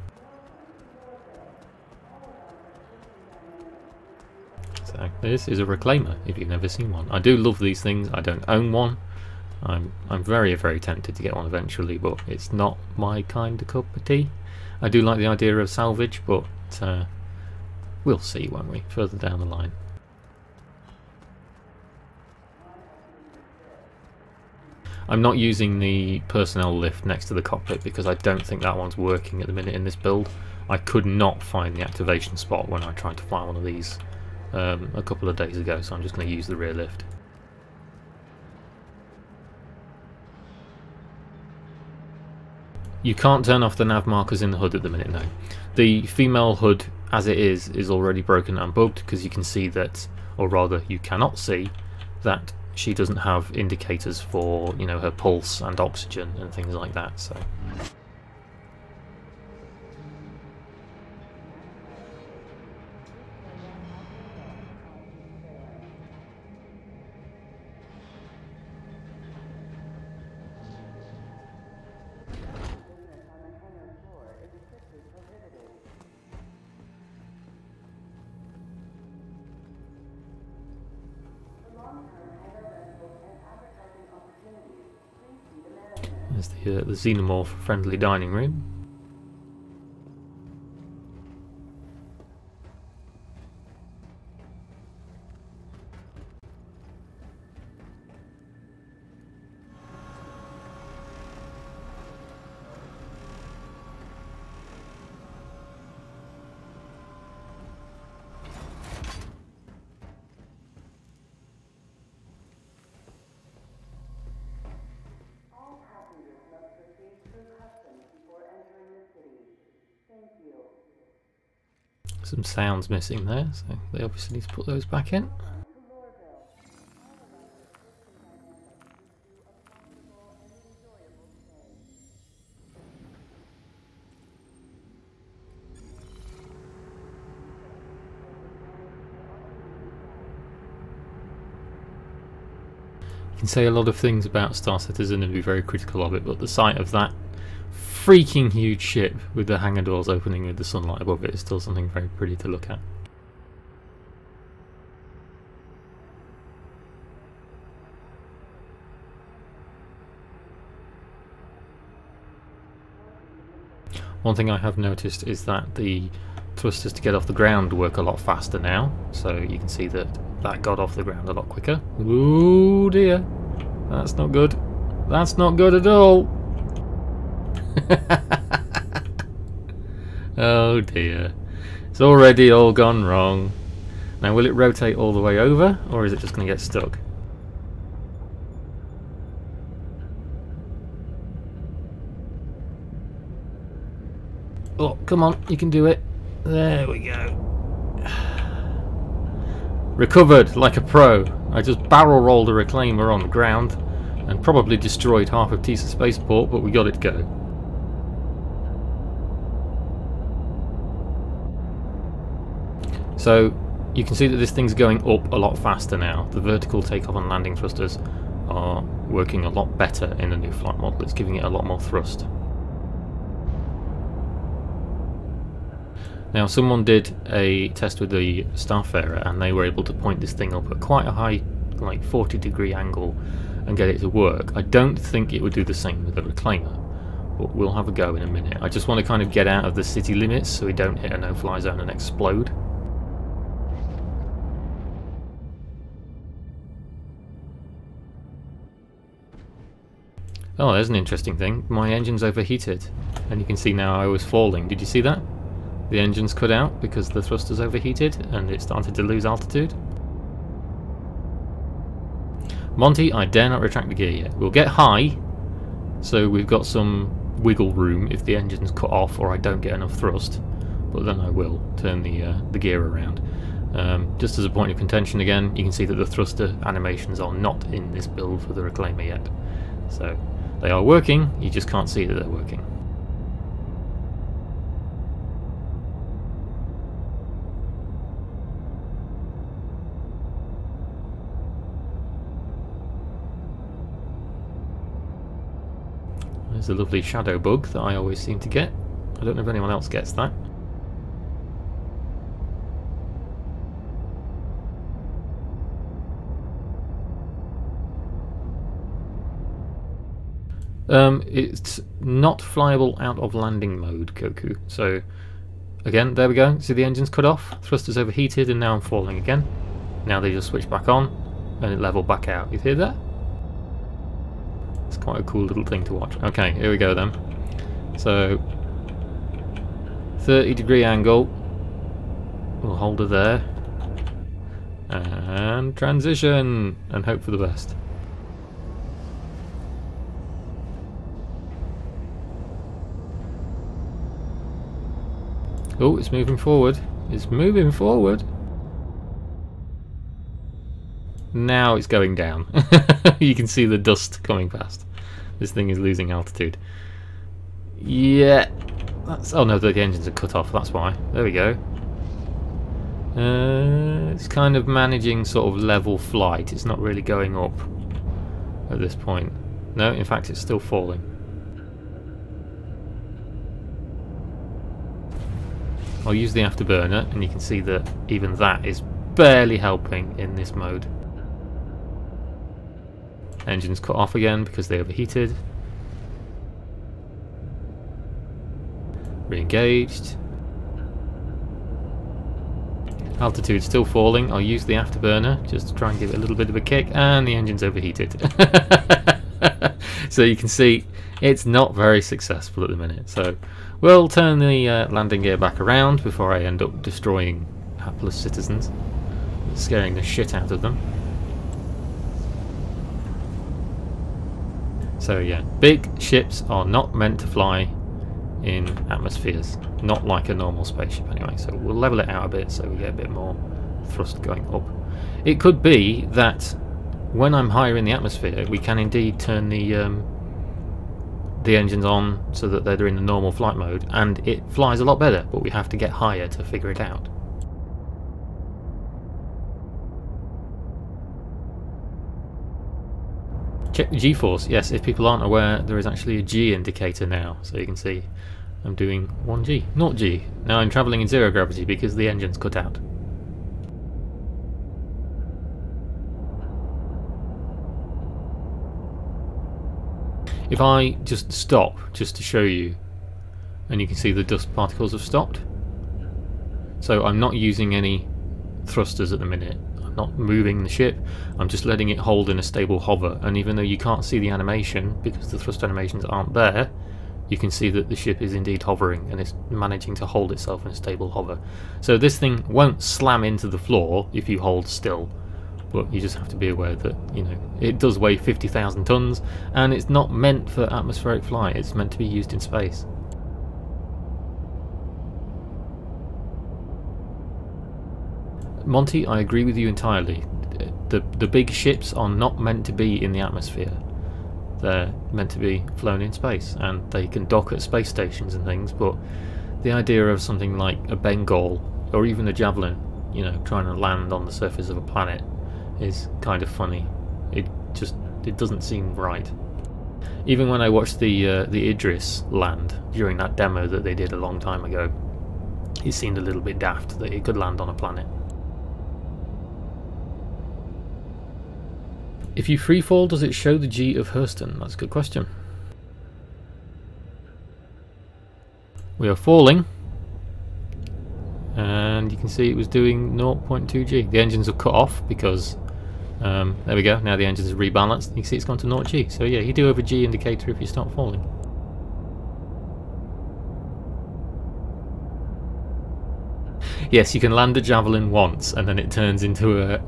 D: So this is a reclaimer if you've never seen one. I do love these things. I don't own one. I'm very, very tempted to get one eventually, but it's not my kind of cup of tea. I do like the idea of salvage, but we'll see, won't we, further down the line. I'm not using the personnel lift next to the cockpit because I don't think that one's working at the minute in this build. I could not find the activation spot when I tried to fly one of these a couple of days ago, so I'm just going to use the rear lift. You can't turn off the nav markers in the HUD at the minute, no. The female HUD, as it is already broken and bugged, because you can see that, or rather you cannot see, that she doesn't have indicators for, you know, her pulse and oxygen and things like that, so... There's the xenomorph friendly dining room. Some sounds missing there, so they obviously need to put those back in. You can say a lot of things about Star Citizen and be very critical of it, but the sight of that freaking huge ship with the hangar doors opening with the sunlight above it is still something very pretty to look at. One thing I have noticed is that the thrusters to get off the ground work a lot faster now, so you can see that that got off the ground a lot quicker. Ooh dear, that's not good. That's not good at all. Oh dear, it's already all gone wrong. Now will it rotate all the way over, or is it just going to get stuck? Oh, come on, you can do it. There we go. Recovered like a pro. I just barrel rolled a reclaimer on the ground and probably destroyed half of Tisa Spaceport, but we got it to go. So you can see that this thing's going up a lot faster now. The vertical takeoff and landing thrusters are working a lot better in the new flight model. It's giving it a lot more thrust. Now someone did a test with the Starfarer and they were able to point this thing up at quite a high, like 40-degree angle and get it to work. I don't think it would do the same with the Reclaimer, but we'll have a go in a minute. I just want to kind of get out of the city limits so we don't hit a no-fly zone and explode. Oh, there's an interesting thing. My engine's overheated, and you can see now I was falling. Did you see that? The engine's cut out because the thrusters overheated and it started to lose altitude. Monty, I dare not retract the gear yet. We'll get high, so we've got some wiggle room if the engine's cut off or I don't get enough thrust, but then I will turn the gear around. Just as a point of contention again, you can see that the thruster animations are not in this build for the Reclaimer yet. So they are working, you just can't see that they're working. There's a lovely shadow bug that I always seem to get. I don't know if anyone else gets that. It's not flyable out of landing mode, Goku. So, again, there we go. See the engine's cut off, thrusters overheated, and now I'm falling again. Now they just switch back on, and it leveled back out. You hear that? It's quite a cool little thing to watch. Okay, here we go then. So, 30-degree angle. We'll hold her there. And transition, and hope for the best. Oh, it's moving forward. It's moving forward. Now it's going down. You can see the dust coming past. This thing is losing altitude. Yeah. That's, oh no, the engines are cut off, that's why. There we go. It's kind of managing sort of level flight. It's not really going up at this point. No, in fact it's still falling. I'll use the afterburner and you can see that even that is barely helping in this mode. Engines cut off again because they overheated. Re-engaged. Altitude still falling. I'll use the afterburner just to try and give it a little bit of a kick, and the engine's overheated. So you can see it's not very successful at the minute. So we'll turn the landing gear back around before I end up destroying hapless citizens, scaring the shit out of them. So yeah, big ships are not meant to fly in atmospheres, not like a normal spaceship anyway. So we'll level it out a bit so we get a bit more thrust going up. It could be that when I'm higher in the atmosphere, we can indeed turn the engines on so that they're in the normal flight mode, and it flies a lot better, but we have to get higher to figure it out. Check the G-force. Yes, if people aren't aware, there is actually a G indicator now, so you can see I'm doing 1G, not G. Now I'm travelling in zero gravity because the engine's cut out. If I just stop, just to show you, and you can see the dust particles have stopped. So I'm not using any thrusters at the minute. I'm not moving the ship. I'm just letting it hold in a stable hover. And even though you can't see the animation, because the thrust animations aren't there, you can see that the ship is indeed hovering and it's managing to hold itself in a stable hover. So this thing won't slam into the floor if you hold still. But you just have to be aware that, you know, it does weigh 50,000 tons, and it's not meant for atmospheric flight. It's meant to be used in space. Monty, I agree with you entirely. The big ships are not meant to be in the atmosphere. They're meant to be flown in space, and they can dock at space stations and things, but the idea of something like a Bengal or even a Javelin, you know, trying to land on the surface of a planet is kind of funny. It doesn't seem right. Even when I watched the Idris land during that demo that they did a long time ago, it seemed a little bit daft that it could land on a planet. If you freefall, does it show the G of Hurston? That's a good question. We are falling, and you can see it was doing 0.2 G. The engines are cut off because there we go, now the engines are rebalanced. You can see it's gone to 0 G. So yeah, you do have a G indicator if you start falling. Yes, you can land a Javelin once and then it turns into a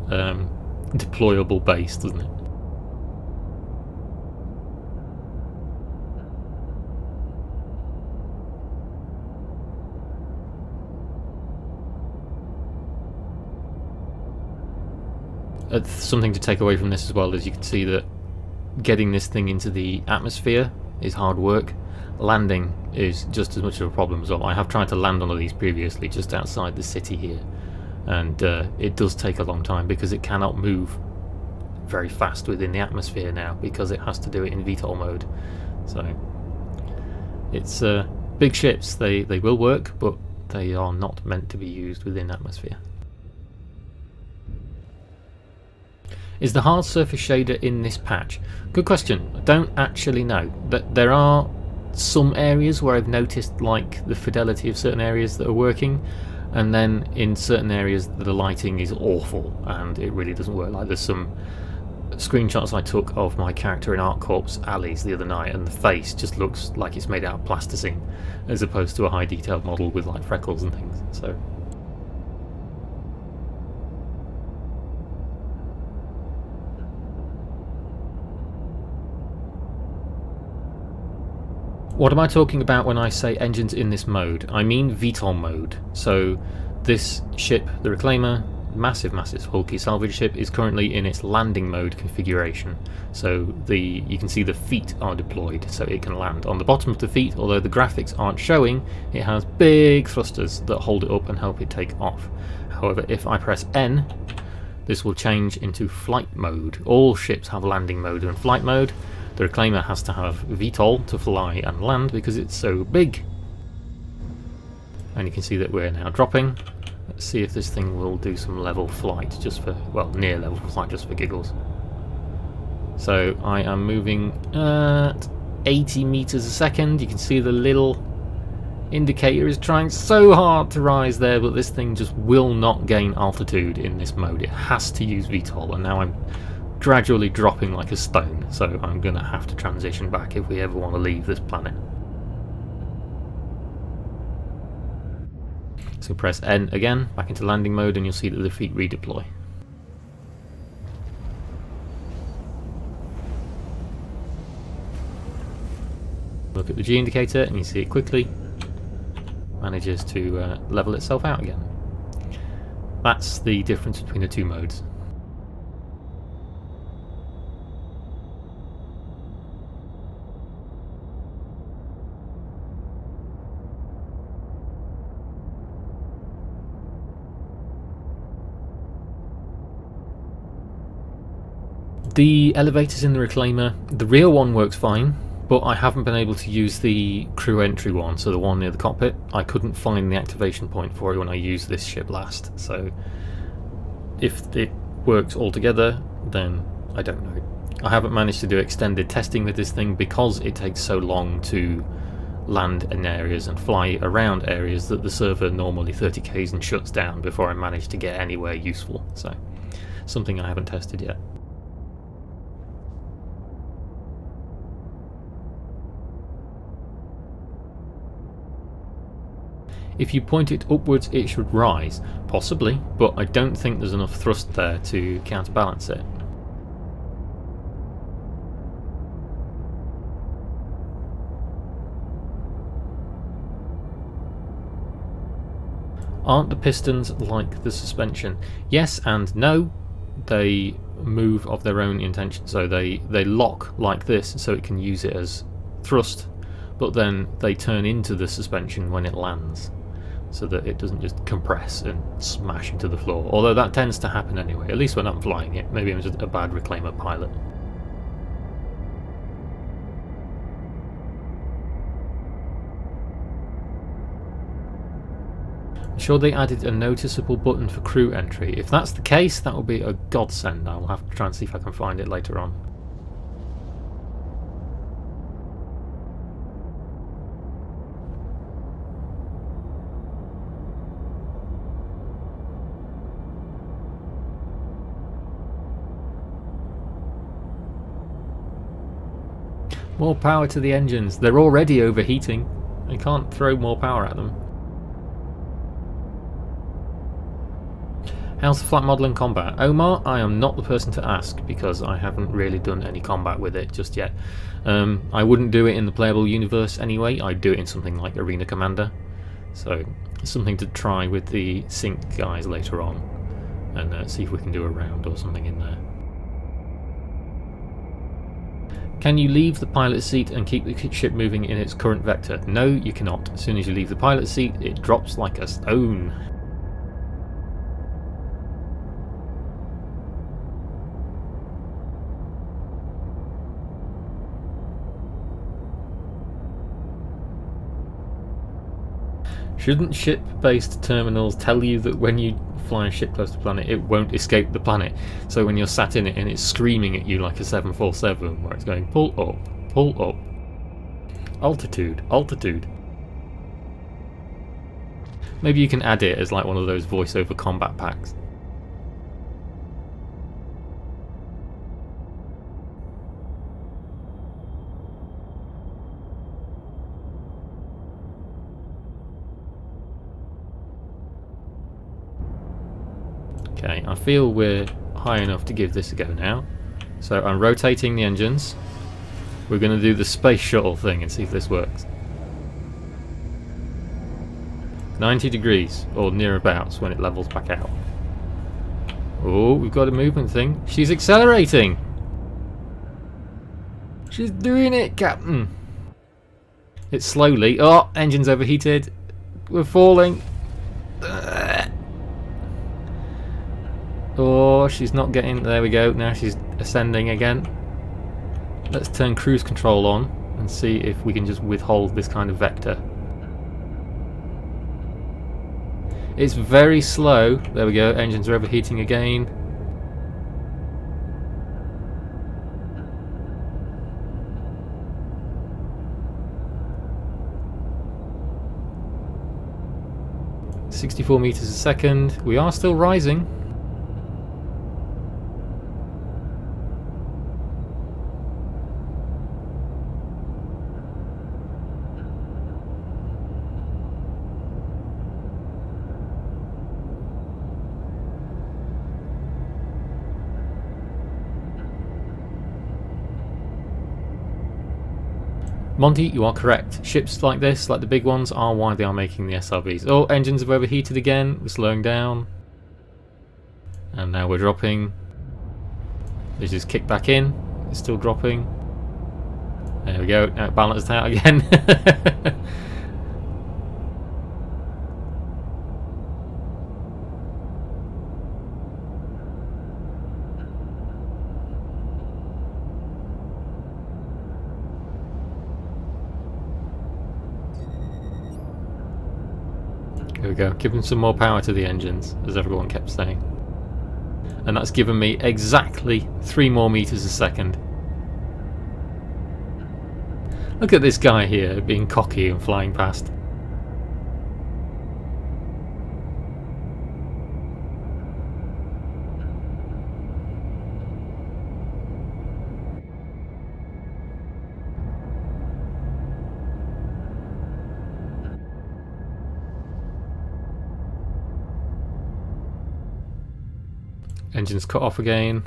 D: deployable base, doesn't it? Something to take away from this as well is you can see that getting this thing into the atmosphere is hard work. Landing is just as much of a problem as well. I have tried to land one of these previously just outside the city here, and it does take a long time because it cannot move very fast within the atmosphere now because it has to do it in VTOL mode. So it's big ships, they will work, but they are not meant to be used within atmosphere. Is the hard surface shader in this patch? Good question. I don't actually know. There are some areas where I've noticed like the fidelity of certain areas that are working, and then in certain areas the lighting is awful and it really doesn't work. Like there's some screenshots I took of my character in Art Corps alleys the other night, and the face just looks like it's made out of plasticine as opposed to a high detailed model with like freckles and things. So what am I talking about when I say engines in this mode? I mean VTOL mode. So this ship, the Reclaimer, massive bulky salvage ship, is currently in its landing mode configuration. So you can see the feet are deployed so it can land. On the bottom of the feet, although the graphics aren't showing, it has big thrusters that hold it up and help it take off. However, if I press N, this will change into flight mode. All ships have landing mode and flight mode. The Reclaimer has to have VTOL to fly and land because it's so big. And you can see that we're now dropping. Let's see if this thing will do some level flight just for, well, near level flight just for giggles. So I am moving at 80 meters a second. You can see the little indicator is trying so hard to rise there, but this thing just will not gain altitude in this mode. It has to use VTOL, and now I'm gradually dropping like a stone, so I'm going to have to transition back if we ever want to leave this planet. So press N again, back into landing mode, and you'll see that the feet redeploy. Look at the G indicator and you see it quickly manages to level itself out again. That's the difference between the two modes. The elevators in the Reclaimer, the rear one works fine, but I haven't been able to use the crew entry one, so the one near the cockpit. I couldn't find the activation point for it when I used this ship last, so if it works altogether, then I don't know. I haven't managed to do extended testing with this thing because it takes so long to land in areas and fly around areas that the server normally 30Ks and shuts down before I manage to get anywhere useful, so something I haven't tested yet. If you point it upwards, it should rise. Possibly, but I don't think there's enough thrust there to counterbalance it. Aren't the pistons like the suspension? Yes and no. They move of their own intention, so they lock like this so it can use it as thrust, but then they turn into the suspension when it lands, so that it doesn't just compress and smash into the floor. Although that tends to happen anyway, at least when I'm flying it. Maybe I'm just a bad Reclaimer pilot. I'm sure they added a noticeable button for crew entry. If that's the case, that will be a godsend. I'll have to try and see if I can find it later on. More power to the engines. They're already overheating. I can't throw more power at them. How's the flat model in combat? Omar, I am not the person to ask because I haven't really done any combat with it just yet. I wouldn't do it in the playable universe anyway. I'd do it in something like Arena Commander. So something to try with the sync guys later on and see if we can do a round or something in there. Can you leave the pilot seat and keep the ship moving in its current vector? No, you cannot. As soon as you leave the pilot seat, it drops like a stone. Shouldn't ship-based terminals tell you that when you fly a ship close to the planet, it won't escape the planet? So when you're sat in it and it's screaming at you like a 747, where it's going, pull up, altitude, altitude. Maybe you can add it as like one of those voiceover combat packs. Okay, I feel we're high enough to give this a go now. So I'm rotating the engines. We're going to do the space shuttle thing and see if this works. 90 degrees, or nearabouts, when it levels back out. Oh, we've got a movement thing. She's accelerating! She's doing it, Captain! It's slowly. Oh, engine's overheated. We're falling. Oh, she's not getting... There we go. Now she's ascending again. Let's turn cruise control on and see if we can just withhold this kind of vector. It's very slow. There we go. Engines are overheating again. 64 meters a second. We are still rising. Monty, you are correct. Ships like this, like the big ones, are why they are making the SRVs. Oh, engines have overheated again. We're slowing down. And now we're dropping. They just kick back in. It's still dropping. There we go. Now it balanced out again. There we go, giving some more power to the engines, as everyone kept saying. And that's given me exactly 3 more meters a second. Look at this guy here being cocky and flying past. Engines cut off again.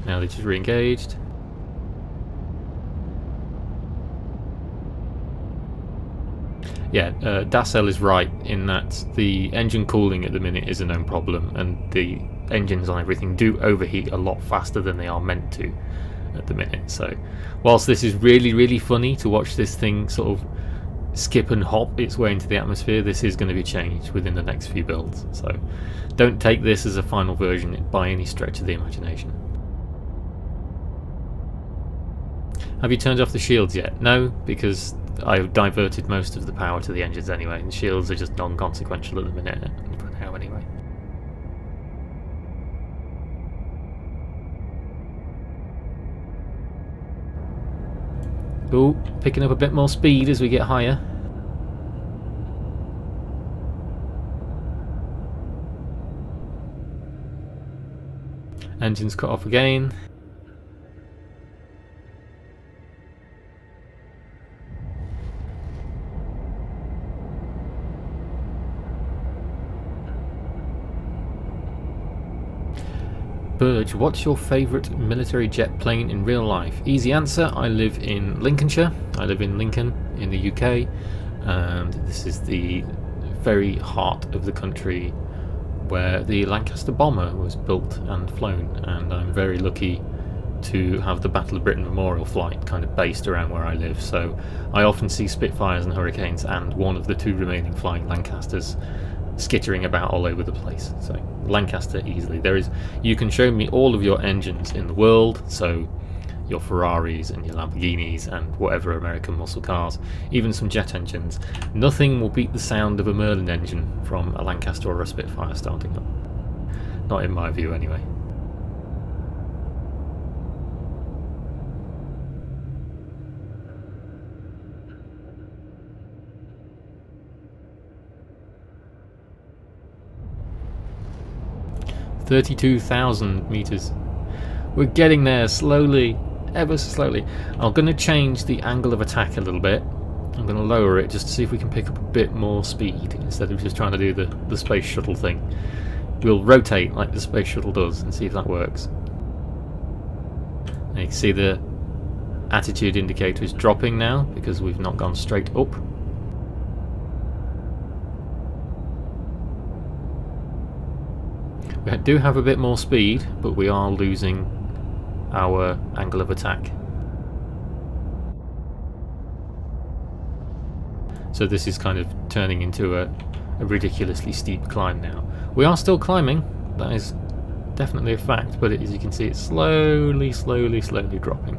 D: Now they just re-engaged. Yeah, Dasel is right in that the engine cooling at the minute is a known problem, and the engines on everything do overheat a lot faster than they are meant to at the minute. So whilst this is really funny to watch this thing sort of skip and hop its way into the atmosphere, this is going to be changed within the next few builds. So don't take this as a final version by any stretch of the imagination. Have you turned off the shields yet? No, because I've diverted most of the power to the engines anyway, and the shields are just non-consequential at the minute for now anyway. Ooh, picking up a bit more speed as we get higher. Engines cut off again. Burge, what's your favourite military jet plane in real life? Easy answer, I live in Lincolnshire. I live in Lincoln in the UK, and this is the very heart of the country where the Lancaster bomber was built and flown, and I'm very lucky to have the Battle of Britain Memorial flight kind of based around where I live, so I often see Spitfires and Hurricanes and one of the 2 remaining flying Lancasters skittering about all over the place. So Lancaster easily. You can show me all of your engines in the world, so your Ferraris and your Lamborghinis and whatever American muscle cars, even some jet engines. Nothing will beat the sound of a Merlin engine from a Lancaster or a Spitfire starting up. Not in my view anyway. "32,000 meters. We're getting there slowly, ever so slowly. I'm going to change the angle of attack a little bit. I'm going to lower it just to see if we can pick up a bit more speed instead of just trying to do the space shuttle thing. We'll rotate like the space shuttle does and see if that works. And you can see the attitude indicator is dropping now because we've not gone straight up. We do have a bit more speed, but we are losing our angle of attack. So this is kind of turning into a ridiculously steep climb now. We are still climbing, that is definitely a fact, but as you can see it's slowly dropping.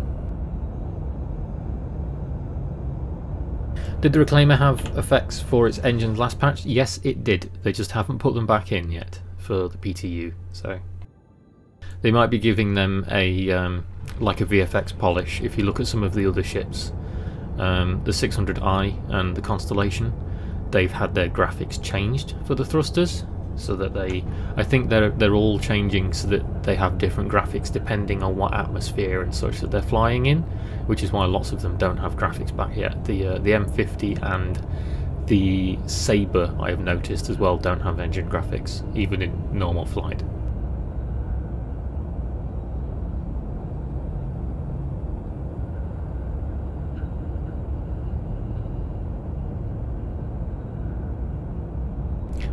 D: Did the Reclaimer have effects for its engines last patch? Yes, it did. They just haven't put them back in yet for the PTU, so they might be giving them a like a VFX polish. If you look at some of the other ships The 600i and the Constellation, they've had their graphics changed for the thrusters, so that I think they're all changing so that they have different graphics depending on what atmosphere and such that they're flying in, which is why lots of them don't have graphics back yet. The M50 and the Saber, I have noticed as well, don't have engine graphics, even in normal flight.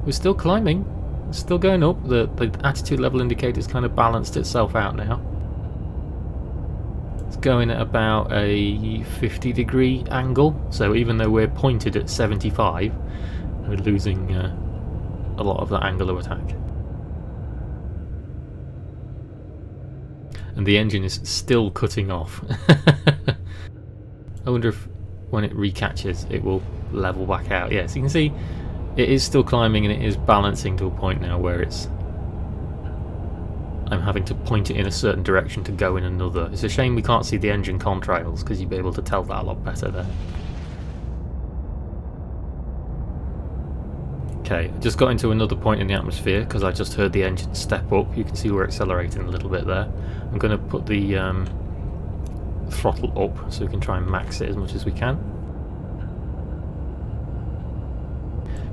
D: We're still climbing, it's still going up. The attitude level indicator's kind of balanced itself out now. It's going at about a 50-degree angle, so even though we're pointed at 75, we're losing a lot of that angle of attack. And the engine is still cutting off. I wonder if when it recatches it will level back out. Yeah, so you can see it is still climbing and it is balancing to a point now where I'm having to point it in a certain direction to go in another. It's a shame we can't see the engine contrails, because you'd be able to tell that a lot better there. Okay, I just got into another point in the atmosphere because I just heard the engine step up. You can see we're accelerating a little bit there. I'm going to put the throttle up so we can try and max it as much as we can.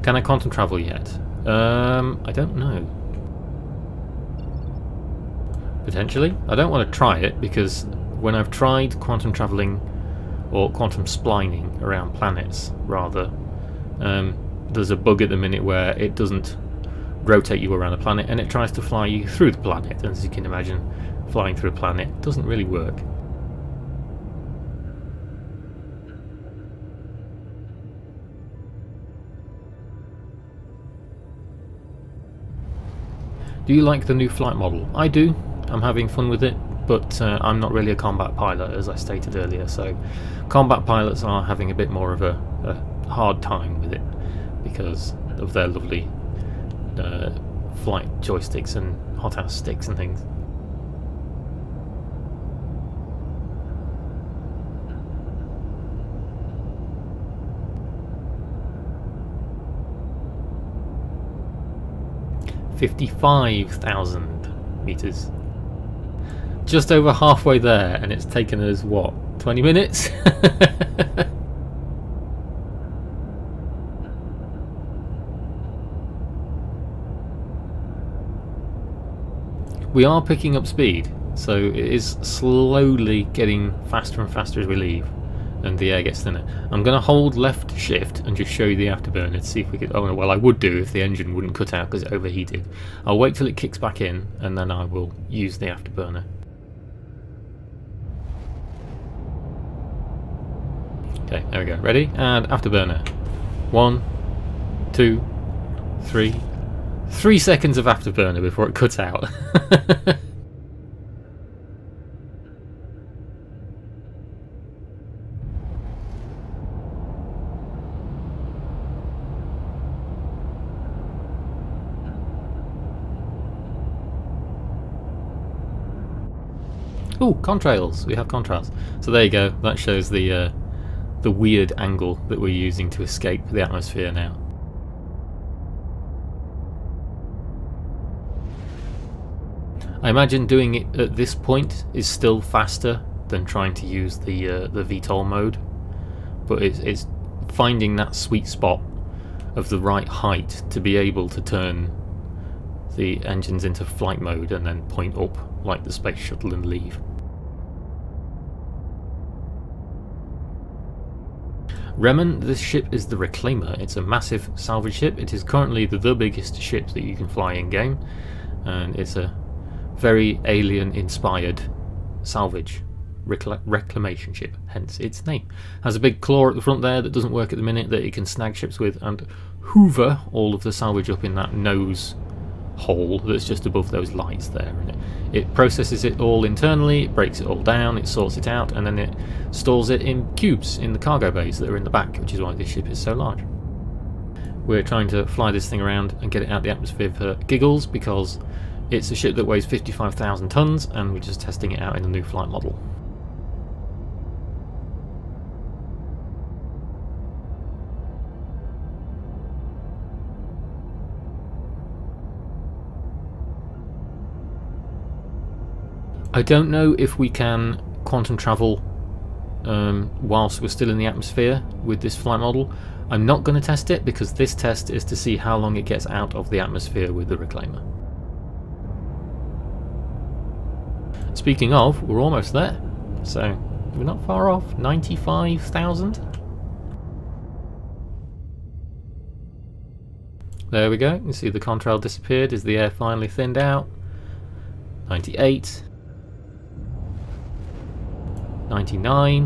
D: Can I quantum travel yet? I don't know. Potentially. I don't want to try it because when I've tried quantum travelling, or quantum splining around planets rather, there's a bug at the minute where it doesn't rotate you around the planet and it tries to fly you through the planet. And as you can imagine, flying through a planet doesn't really work. Do you like the new flight model? I do. I'm having fun with it, but I'm not really a combat pilot, as I stated earlier, so combat pilots are having a bit more of a hard time with it because of their lovely flight joysticks and hothouse sticks and things. $55,000 meters. Just over halfway there, and it's taken us, what, 20 minutes? We are picking up speed, so it is slowly getting faster and faster as we leave, and the air gets thinner. I'm going to hold left shift and just show you the afterburner to see if we could... Oh, well, I would do if the engine wouldn't cut out because it overheated. I'll wait till it kicks back in, and then I will use the afterburner. Okay, there we go. Ready? And afterburner. 1, 2, 3. 3 seconds of afterburner before it cuts out. Ooh, contrails. We have contrails. So there you go. That shows the weird angle that we're using to escape the atmosphere now. I imagine doing it at this point is still faster than trying to use the VTOL mode, but it's finding that sweet spot of the right height to be able to turn the engines into flight mode and then point up like the space shuttle and leave. Remen, this ship is the Reclaimer. It's a massive salvage ship. It is currently the biggest ship that you can fly in game, and it's a very alien-inspired salvage reclamation ship, hence its name. Has a big claw at the front there that doesn't work at the minute, that it can snag ships with and hoover all of the salvage up in that nose hole that's just above those lights there. And it processes it all internally, it breaks it all down, it sorts it out, and then it stores it in cubes in the cargo bays that are in the back, which is why this ship is so large. We're trying to fly this thing around and get it out the atmosphere for giggles, because it's a ship that weighs 55,000 tons, and we're just testing it out in the new flight model. I don't know if we can quantum travel whilst we're still in the atmosphere with this flight model. I'm not going to test it because this test is to see how long it gets out of the atmosphere with the reclaimer. Speaking of, we're almost there, so we're not far off. 95,000. There we go. You see the contrail disappeared as the air finally thinned out. 98. 99.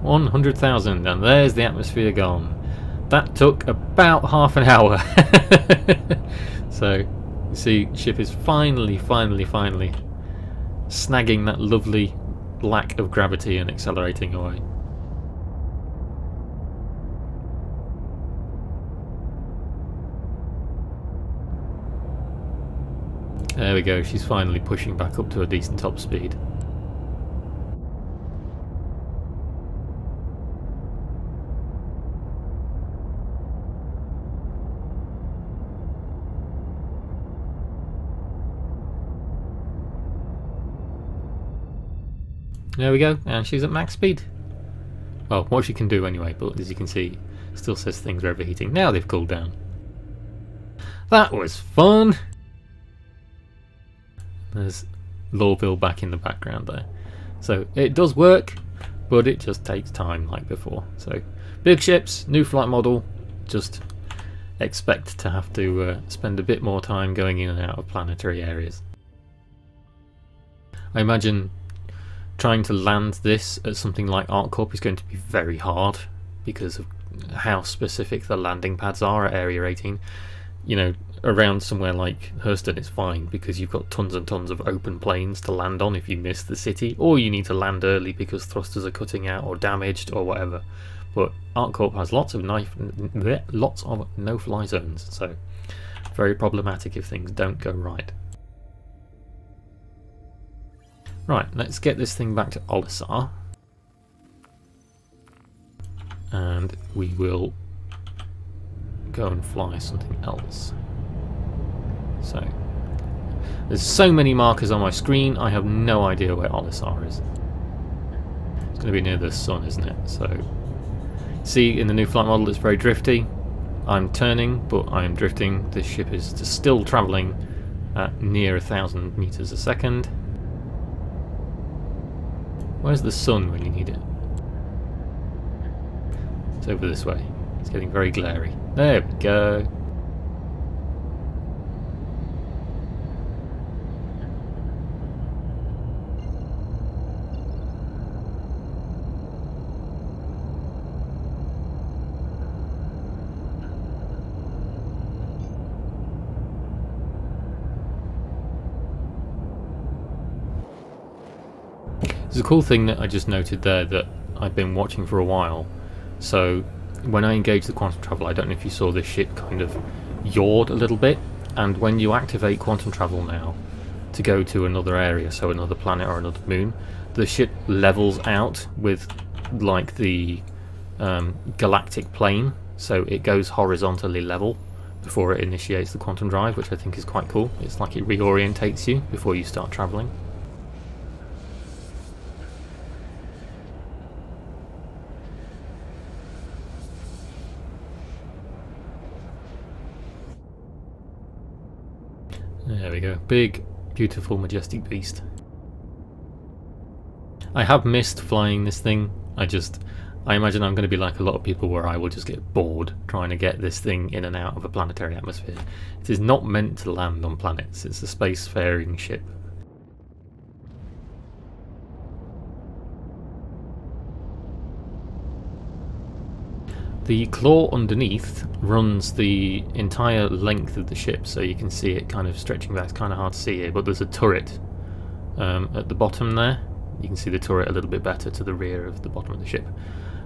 D: 100,000, and there's the atmosphere gone. That took about half an hour. So you see, ship is finally snagging that lovely lack of gravity and accelerating away. There we go, she's finally pushing back up to a decent top speed. There we go, and she's at max speed. Well, what she can do anyway, but as you can see, still says things are overheating. Now they've cooled down. That was fun! There's Lawville back in the background there. So it does work, but it just takes time like before. So big ships, new flight model, just expect to have to spend a bit more time going in and out of planetary areas. I imagine trying to land this at something like ArcCorp is going to be very hard because of how specific the landing pads are at Area 18. You know, around somewhere like Hurston it's fine because you've got tons and tons of open plains to land on if you miss the city, or you need to land early because thrusters are cutting out or damaged or whatever. But ArcCorp has lots of no-fly zones, so very problematic if things don't go right. Right, let's get this thing back to Olisar, and we will go and fly something else. So, there's so many markers on my screen, I have no idea where Olisar is. It's going to be near the sun, isn't it? So, see, in the new flight model it's very drifty. I'm turning, but I am drifting. This ship is still travelling at near 1,000 meters a second. Where's the sun when you need it? It's over this way. It's getting very glary. There we go. There's a cool thing that I just noted there that I've been watching for a while. So when I engaged the quantum travel, I don't know if you saw this ship kind of yawed a little bit, and when you activate quantum travel now to go to another area, so another planet or another moon, the ship levels out with like the galactic plane, so it goes horizontally level before it initiates the quantum drive, which I think is quite cool. It's like it reorientates you before you start travelling. There we go. Big, beautiful, majestic beast. I have missed flying this thing. I imagine I'm going to be like a lot of people where I will just get bored trying to get this thing in and out of a planetary atmosphere. It is not meant to land on planets. It's a spacefaring ship. The claw underneath runs the entire length of the ship, so you can see it kind of stretching back. It's kind of hard to see here, but there's a turret at the bottom there. You can see the turret a little bit better to the rear of the bottom of the ship.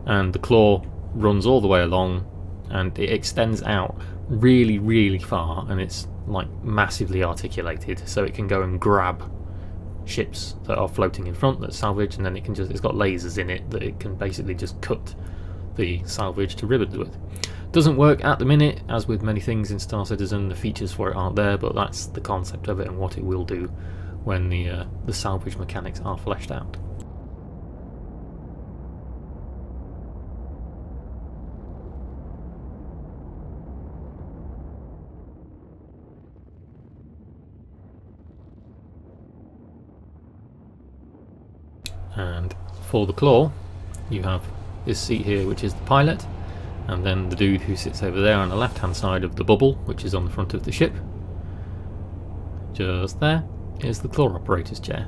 D: And the claw runs all the way along, and it extends out really, really far, and it's like massively articulated, so it can go and grab ships that are floating in front that's salvaged, and then it's got lasers in it that it can basically just cut the salvage to ribbons with. Doesn't work at the minute, as with many things in Star Citizen. The features for it aren't there, but that's the concept of it and what it will do when the salvage mechanics are fleshed out. And for the claw, you have this seat here, which is the pilot, and then the dude who sits over there on the left hand side of the bubble, which is on the front of the ship. Just there is the claw operator's chair.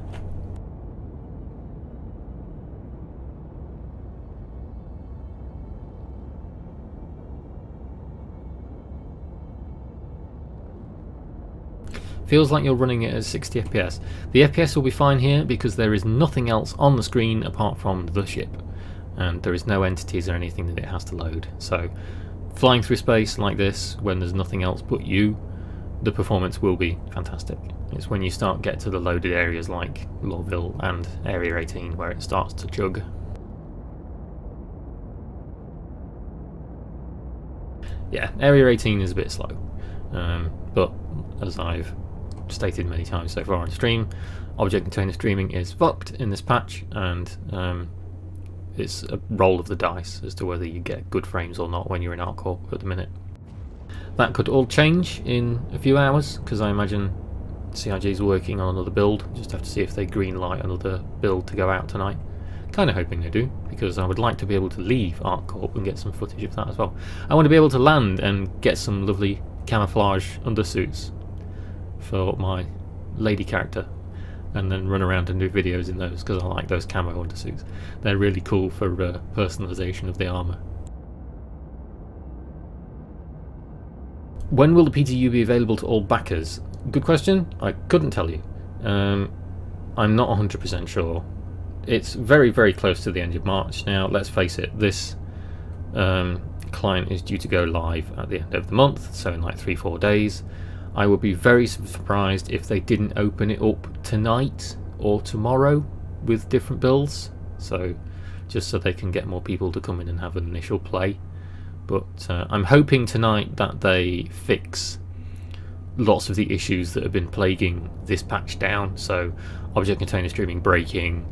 D: Feels like you're running it at 60 FPS. The FPS will be fine here because there is nothing else on the screen apart from the ship, and there is no entities or anything that it has to load. So flying through space like this when there's nothing else but you, the performance will be fantastic. It's when you start get to the loaded areas like Lawville and Area 18 where it starts to chug. Yeah, Area 18 is a bit slow, but as I've stated many times so far on stream, object container streaming is fucked in this patch, and it's a roll of the dice as to whether you get good frames or not when you're in Aopoa at the minute. That could all change in a few hours, because I imagine CIG is working on another build. Just have to see if they greenlight another build to go out tonight. Kind of hoping they do, because I would like to be able to leave Aopoa and get some footage of that as well. I want to be able to land and get some lovely camouflage undersuits for my lady character, and then run around and do videos in those, because I like those camo undersuits. They're really cool for personalisation of the armour. When will the PTU be available to all backers? Good question. I couldn't tell you. I'm not 100% sure. It's very, very close to the end of March now. Let's face it, this client is due to go live at the end of the month, so in like 3-4 days. I would be very surprised if they didn't open it up tonight or tomorrow with different builds, so just so they can get more people to come in and have an initial play. But I'm hoping tonight that they fix lots of the issues that have been plaguing this patch down, so object container streaming breaking,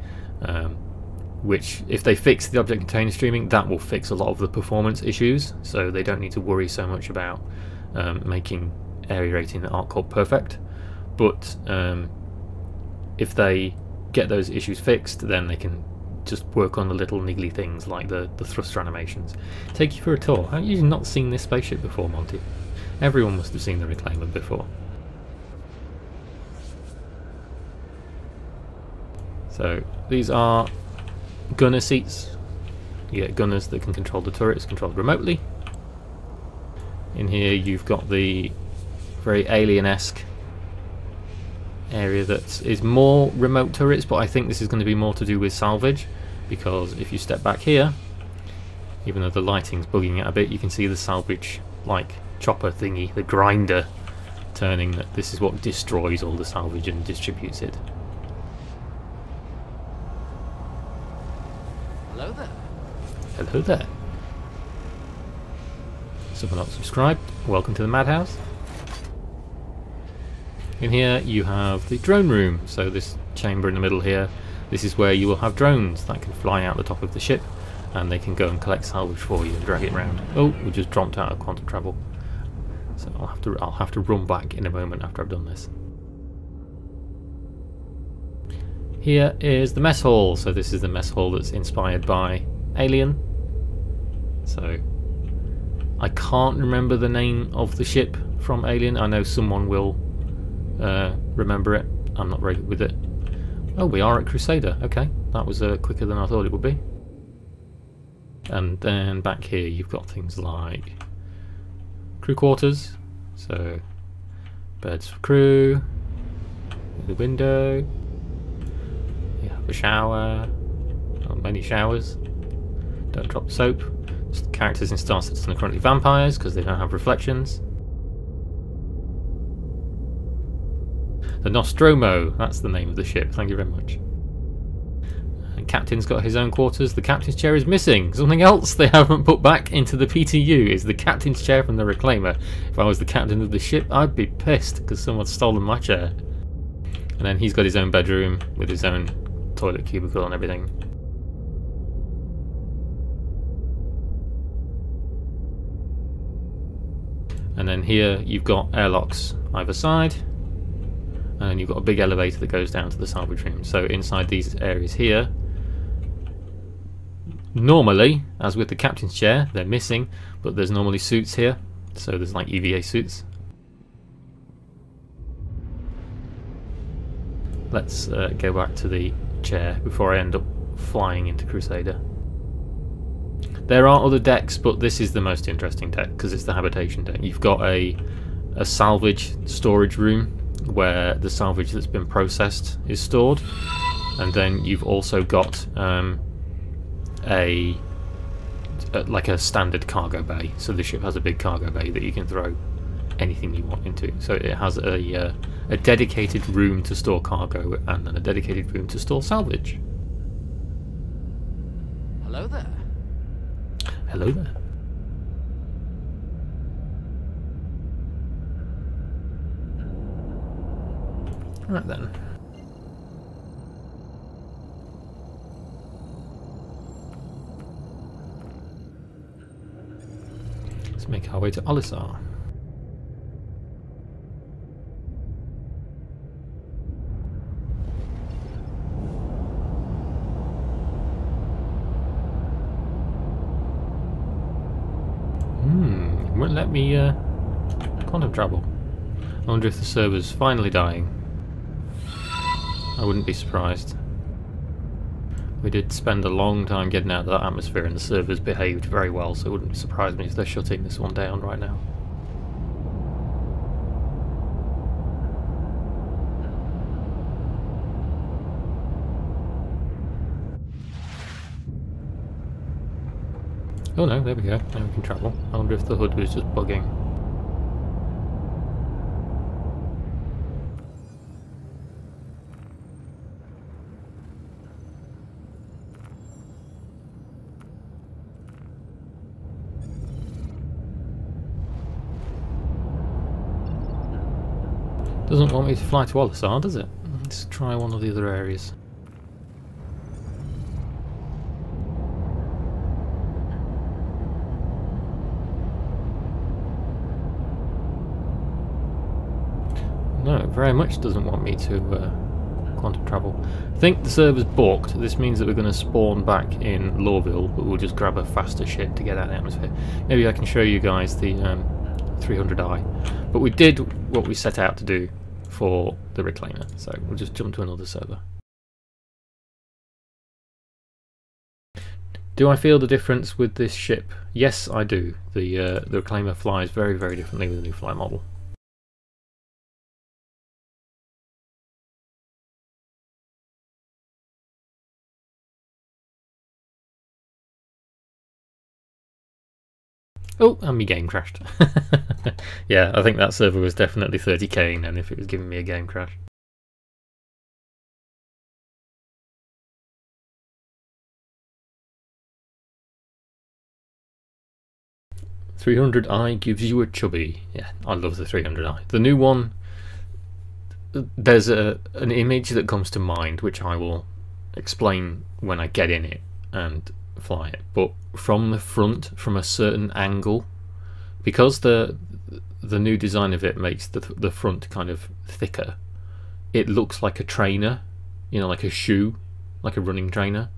D: which if they fix the object container streaming, that will fix a lot of the performance issues, so they don't need to worry so much about making area 18 at Aopoa perfect. But if they get those issues fixed, then they can just work on the little niggly things like the thruster animations. Take you for a tour. Have you not seen this spaceship before, Monty? Everyone must have seen the Reclaimer before. So these are gunner seats. You get gunners that can control the turrets, controlled remotely. In here you've got the very alien-esque area that is more remote turrets, but I think this is going to be more to do with salvage, because if you step back here, even though the lighting's bugging it a bit, you can see the salvage like chopper thingy, the grinder turning. That this is what destroys all the salvage and distributes it.
F: Hello there.
D: Hello there. Someone not subscribed, welcome to the madhouse. In here you have the drone room, so this chamber in the middle here, this is where you will have drones that can fly out the top of the ship, and they can go and collect salvage for you and drag it around. Oh, we just dropped out of quantum travel, so I'll have to run back in a moment after I've done this. Here is the mess hall, so this is the mess hall that's inspired by Alien. So I can't remember the name of the ship from Alien. I know someone will remember it. I'm not very good with it. Oh, we are at Crusader. Okay, that was quicker than I thought it would be. And then back here you've got things like crew quarters, so beds for crew, the window, you have a shower, not many showers, don't drop soap, just characters in Star Citizen are currently vampires because they don't have reflections. The Nostromo, that's the name of the ship, thank you very much. And Captain's got his own quarters. The captain's chair is missing. Something else they haven't put back into the PTU is the captain's chair from the Reclaimer. If I was the captain of the ship, I'd be pissed because someone's stolen my chair. And then he's got his own bedroom with his own toilet cubicle and everything. And then here you've got airlocks either side, and then you've got a big elevator that goes down to the salvage room. So inside these areas here, normally, as with the captain's chair, they're missing, but there's normally suits here, so there's like EVA suits. Let's go back to the chair before I end up flying into Crusader. There are other decks, but this is the most interesting deck because it's the habitation deck. You've got a salvage storage room where the salvage that's been processed is stored, and then you've also got like a standard cargo bay. So the ship has a big cargo bay that you can throw anything you want into. So it has a dedicated room to store cargo and then a dedicated room to store salvage.
F: Hello there.
D: Hello there. Right then. Let's make our way to Olisar. Won't let me quantum travel. I wonder if the server's finally dying. I wouldn't be surprised. We did spend a long time getting out of that atmosphere and the servers behaved very well, so it wouldn't surprise me if they're shutting this one down right now. Oh no, there we go. Now we can travel. I wonder if the hood was just bugging. Doesn't want me to fly to Olisar, does it? Let's try one of the other areas. No, it very much doesn't want me to quantum travel. I think the server's balked. This means that we're going to spawn back in Lorville, but we'll just grab a faster ship to get out of the atmosphere. Maybe I can show you guys the 300i. But we did what we set out to do for the Reclaimer, so we'll just jump to another server. Do I feel the difference with this ship? Yes, I do. The Reclaimer flies very, very differently with the new flight model. Oh, and my game crashed. Yeah, I think that server was definitely 30k then if it was giving me a game crash. $300i gives you a chubby. Yeah, I love the 300i. The new one, there's an image that comes to mind which I will explain when I get in it and fly it, but from the front, from a certain angle, because the new design of it makes the front kind of thicker, it looks like a trainer, you know, like a shoe, like a running trainer,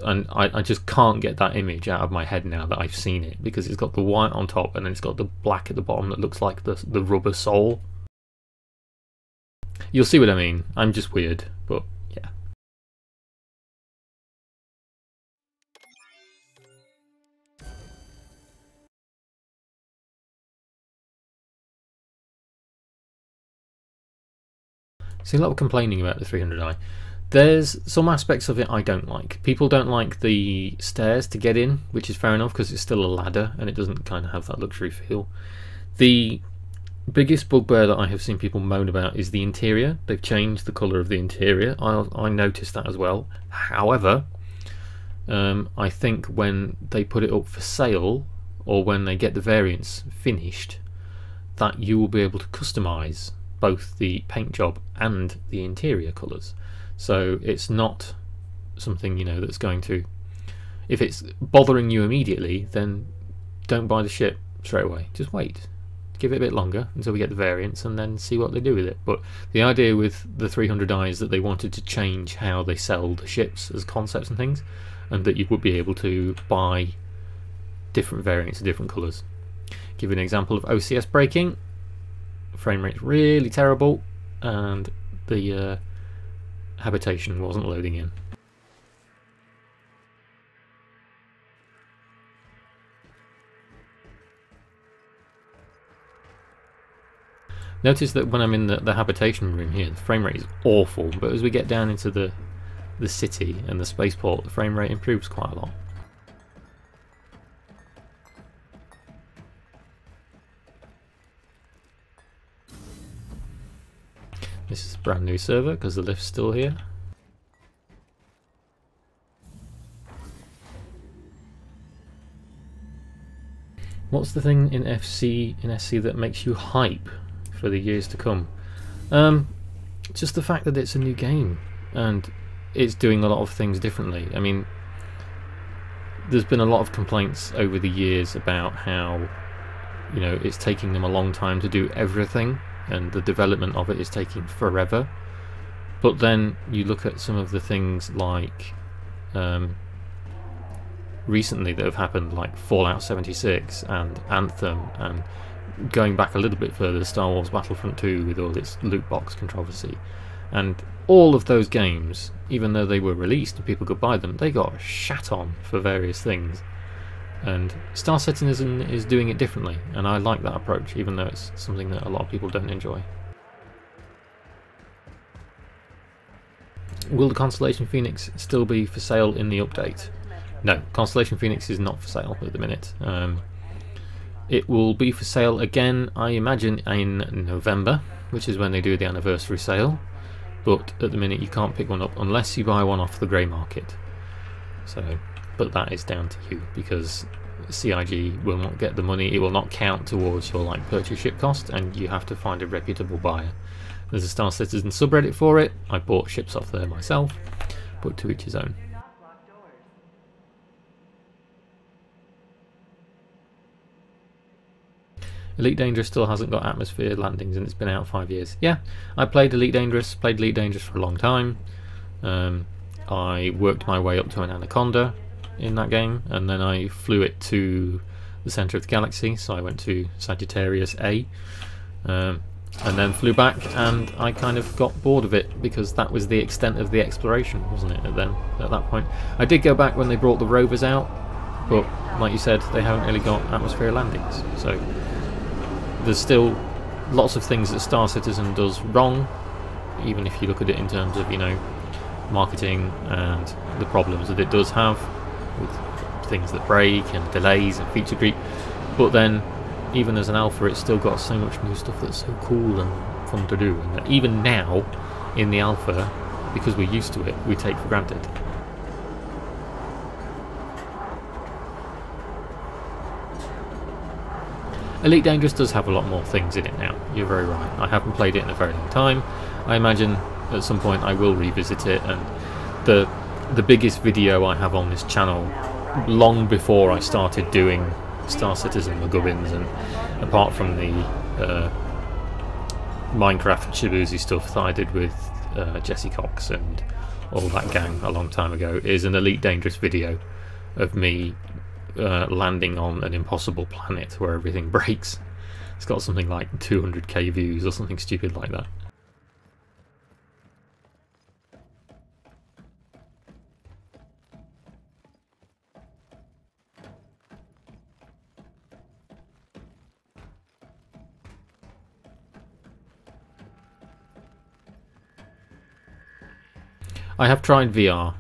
D: and I just can't get that image out of my head now that I've seen it, because it's got the white on top and then it's got the black at the bottom that looks like the rubber sole. You'll see what I mean. I'm just weird, but yeah. See a lot of complaining about the 300i. There's some aspects of it I don't like. People don't like the stairs to get in, which is fair enough because it's still a ladder and it doesn't kind of have that luxury feel. The biggest bugbear that I have seen people moan about is the interior. They've changed the colour of the interior. I noticed that as well. However, I think when they put it up for sale or when they get the variants finished, that you will be able to customise both the paint job and the interior colours. So it's not something, you know, that's going to, if it's bothering you immediately, then don't buy the ship straight away. Just wait, give it a bit longer until we get the variants and then see what they do with it. But the idea with the 300i is that they wanted to change how they sell the ships as concepts and things, and that you would be able to buy different variants of different colours. Give you an example of OCS breaking. Frame rate's really terrible and the habitation wasn't loading in. Notice that when I'm in the habitation room here, the frame rate is awful, but as we get down into the city and the spaceport, the frame rate improves quite a lot. This is a brand new server because the lift's still here. What's the thing in SC that makes you hype for the years to come? Just the fact that it's a new game and it's doing a lot of things differently. I mean, there's been a lot of complaints over the years about how, you know, it's taking them a long time to do everything and the development of it is taking forever. But then you look at some of the things like recently that have happened, like Fallout 76 and Anthem, and going back a little bit further, Star Wars Battlefront 2 with all its loot box controversy. And all of those games, even though they were released and people could buy them, they got shat on for various things. And Star Citizen is doing it differently, and I like that approach, even though it's something that a lot of people don't enjoy. Will the Constellation Phoenix still be for sale in the update? No, Constellation Phoenix is not for sale at the minute. It will be for sale again, I imagine, in November, which is when they do the anniversary sale. But at the minute you can't pick one up unless you buy one off the grey market. So, but that is down to you, because CIG will not get the money. It will not count towards your purchase ship cost, and you have to find a reputable buyer. There's a Star Citizen subreddit for it. I bought ships off there myself, but to each his own. Elite Dangerous still hasn't got atmosphere landings and it's been out 5 years. Yeah, I played Elite Dangerous for a long time. I worked my way up to an Anaconda in that game, and then I flew it to the centre of the galaxy, so I went to Sagittarius A, and then flew back, and I kind of got bored of it because that was the extent of the exploration, wasn't it, at that point. I did go back when they brought the rovers out, but like you said, they haven't really got atmosphere landings, so there's still lots of things that Star Citizen does wrong, even if you look at it in terms of, you know, marketing and the problems that it does have with things that break and delays and feature creep. But then, even as an alpha, it's still got so much new stuff that's so cool and fun to do, and that even now in the alpha, because we're used to it, we take for granted. Elite Dangerous does have a lot more things in it now, you're very right. I haven't played it in a very long time. I imagine at some point I will revisit it, and the biggest video I have on this channel, long before I started doing Star Citizen McGubbins, and apart from the Minecraft Shibuzi stuff that I did with Jesse Cox and all that gang a long time ago, is an Elite Dangerous video of me landing on an impossible planet where everything breaks. It's got something like 200k views or something stupid like that. I have tried VR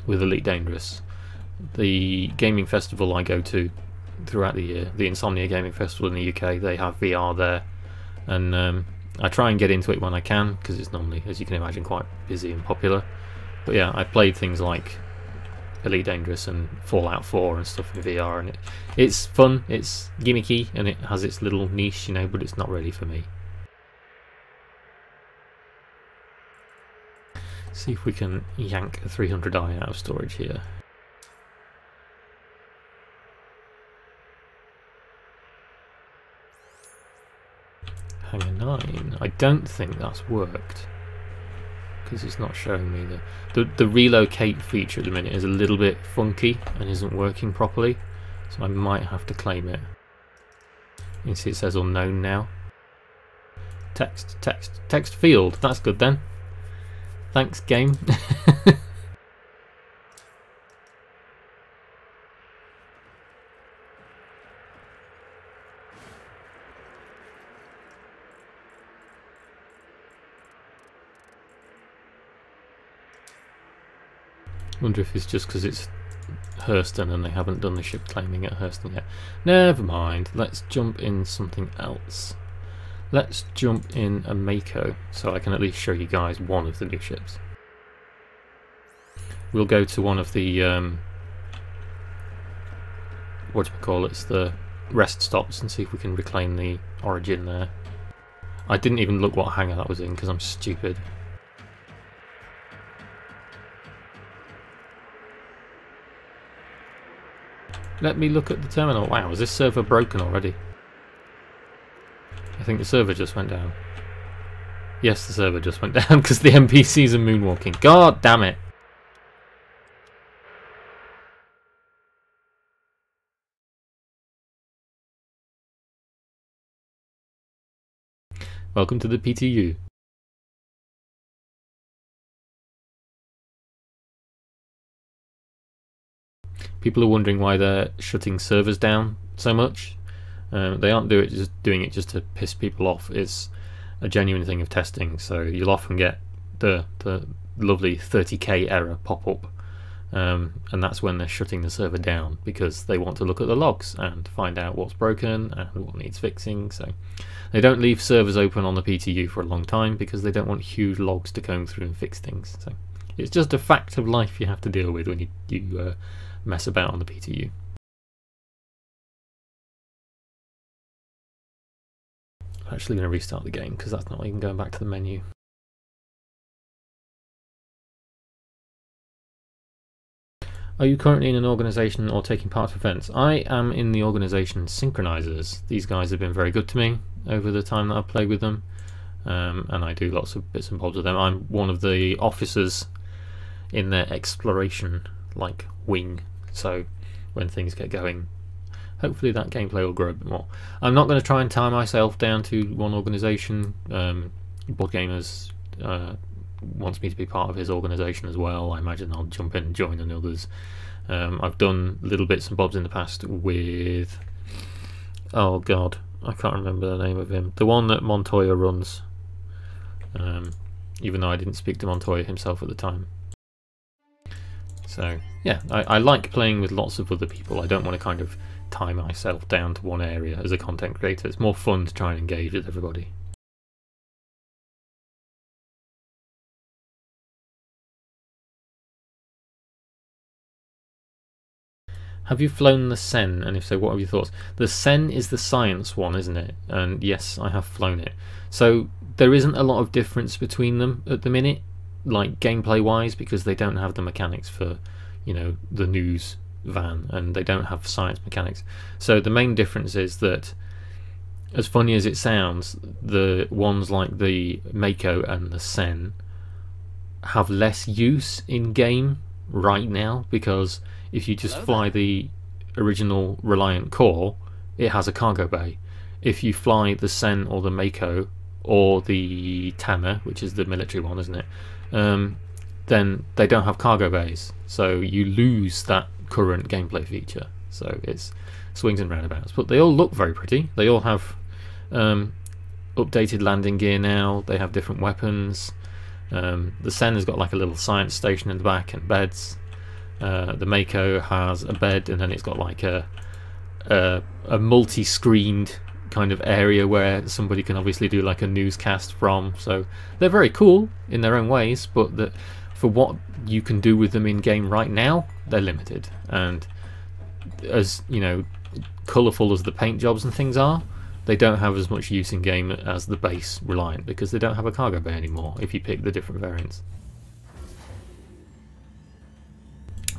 D: with Elite Dangerous. The gaming festival I go to throughout the year, the Insomnia Gaming Festival in the UK, they have VR there, and I try and get into it when I can, because it's normally, as you can imagine, quite busy and popular. But yeah, I played things like Elite Dangerous and Fallout 4 and stuff in VR, and it's fun, it's gimmicky, and it has its little niche, you know, but it's not really for me. See if we can yank a 300i out of storage here. Hanger 9. I don't think that's worked because it's not showing me the relocate feature at the minute is a little bit funky and isn't working properly, so I might have to claim it. You can see it says unknown now. Text field. That's good then. Thanks, game. Wonder if it's just because it's Hurston and they haven't done the ship claiming at Hurston yet. Never mind. Let's jump in something else. Let's jump in a Mako, so I can at least show you guys one of the new ships. We'll go to one of the whatchamacallits, the rest stops, and see if we can reclaim the origin there. I didn't even look what hangar that was in because I'm stupid. Let me look at the terminal. Wow, is this server broken already? I think the server just went down. Yes, the server just went down because the NPCs are moonwalking. God damn it! Welcome to the PTU. People are wondering why they're shutting servers down so much. They aren't doing it just to piss people off. It's a genuine thing of testing. So you'll often get the lovely 30k error pop up, and that's when they're shutting the server down because they want to look at the logs and find out what's broken and what needs fixing. So they don't leave servers open on the PTU for a long time because they don't want huge logs to comb through and fix things. So it's just a fact of life you have to deal with when you mess about on the PTU. I'm actually going to restart the game because that's not even going back to the menu. Are you currently in an organisation or taking part in events? I am in the organisation Synchronizers. These guys have been very good to me over the time that I've played with them, and I do lots of bits and bobs with them. I'm one of the officers in their exploration wing, so when things get going, hopefully that gameplay will grow a bit more. I'm not going to try and tie myself down to one organisation. Board Gamers wants me to be part of his organisation as well. I imagine I'll jump in and join in others. I've done little bits and bobs in the past with, oh god, I can't remember the name of him, the one that Montoya runs, even though I didn't speak to Montoya himself at the time. So yeah, I like playing with lots of other people. I don't want to kind of tie myself down to one area as a content creator. It's more fun to try and engage with everybody. Have you flown the Sen, and if so, what are your thoughts? The Sen is the science one, isn't it? And yes, I have flown it. So there isn't a lot of difference between them at the minute, like gameplay wise, because they don't have the mechanics for, you know, the news van, and they don't have science mechanics. So the main difference is that, as funny as it sounds, the ones like the Mako and the Sen have less use in game right now, because if you just fly the original Reliant core, it has a cargo bay. If you fly the Sen or the Mako or the Tama, which is the military one, isn't it, then they don't have cargo bays, so you lose that current gameplay feature. So it's swings and roundabouts, but they all look very pretty. They all have updated landing gear now. They have different weapons. The Sen has got like a little science station in the back and beds. The Mako has a bed, and then it's got like a multi-screened kind of area where somebody can obviously do like a newscast from. So they're very cool in their own ways, but for what you can do with them in game right now, they're limited. And as you know, colourful as the paint jobs and things are, they don't have as much use in game as the base Reliant, because they don't have a cargo bay anymore if you pick the different variants.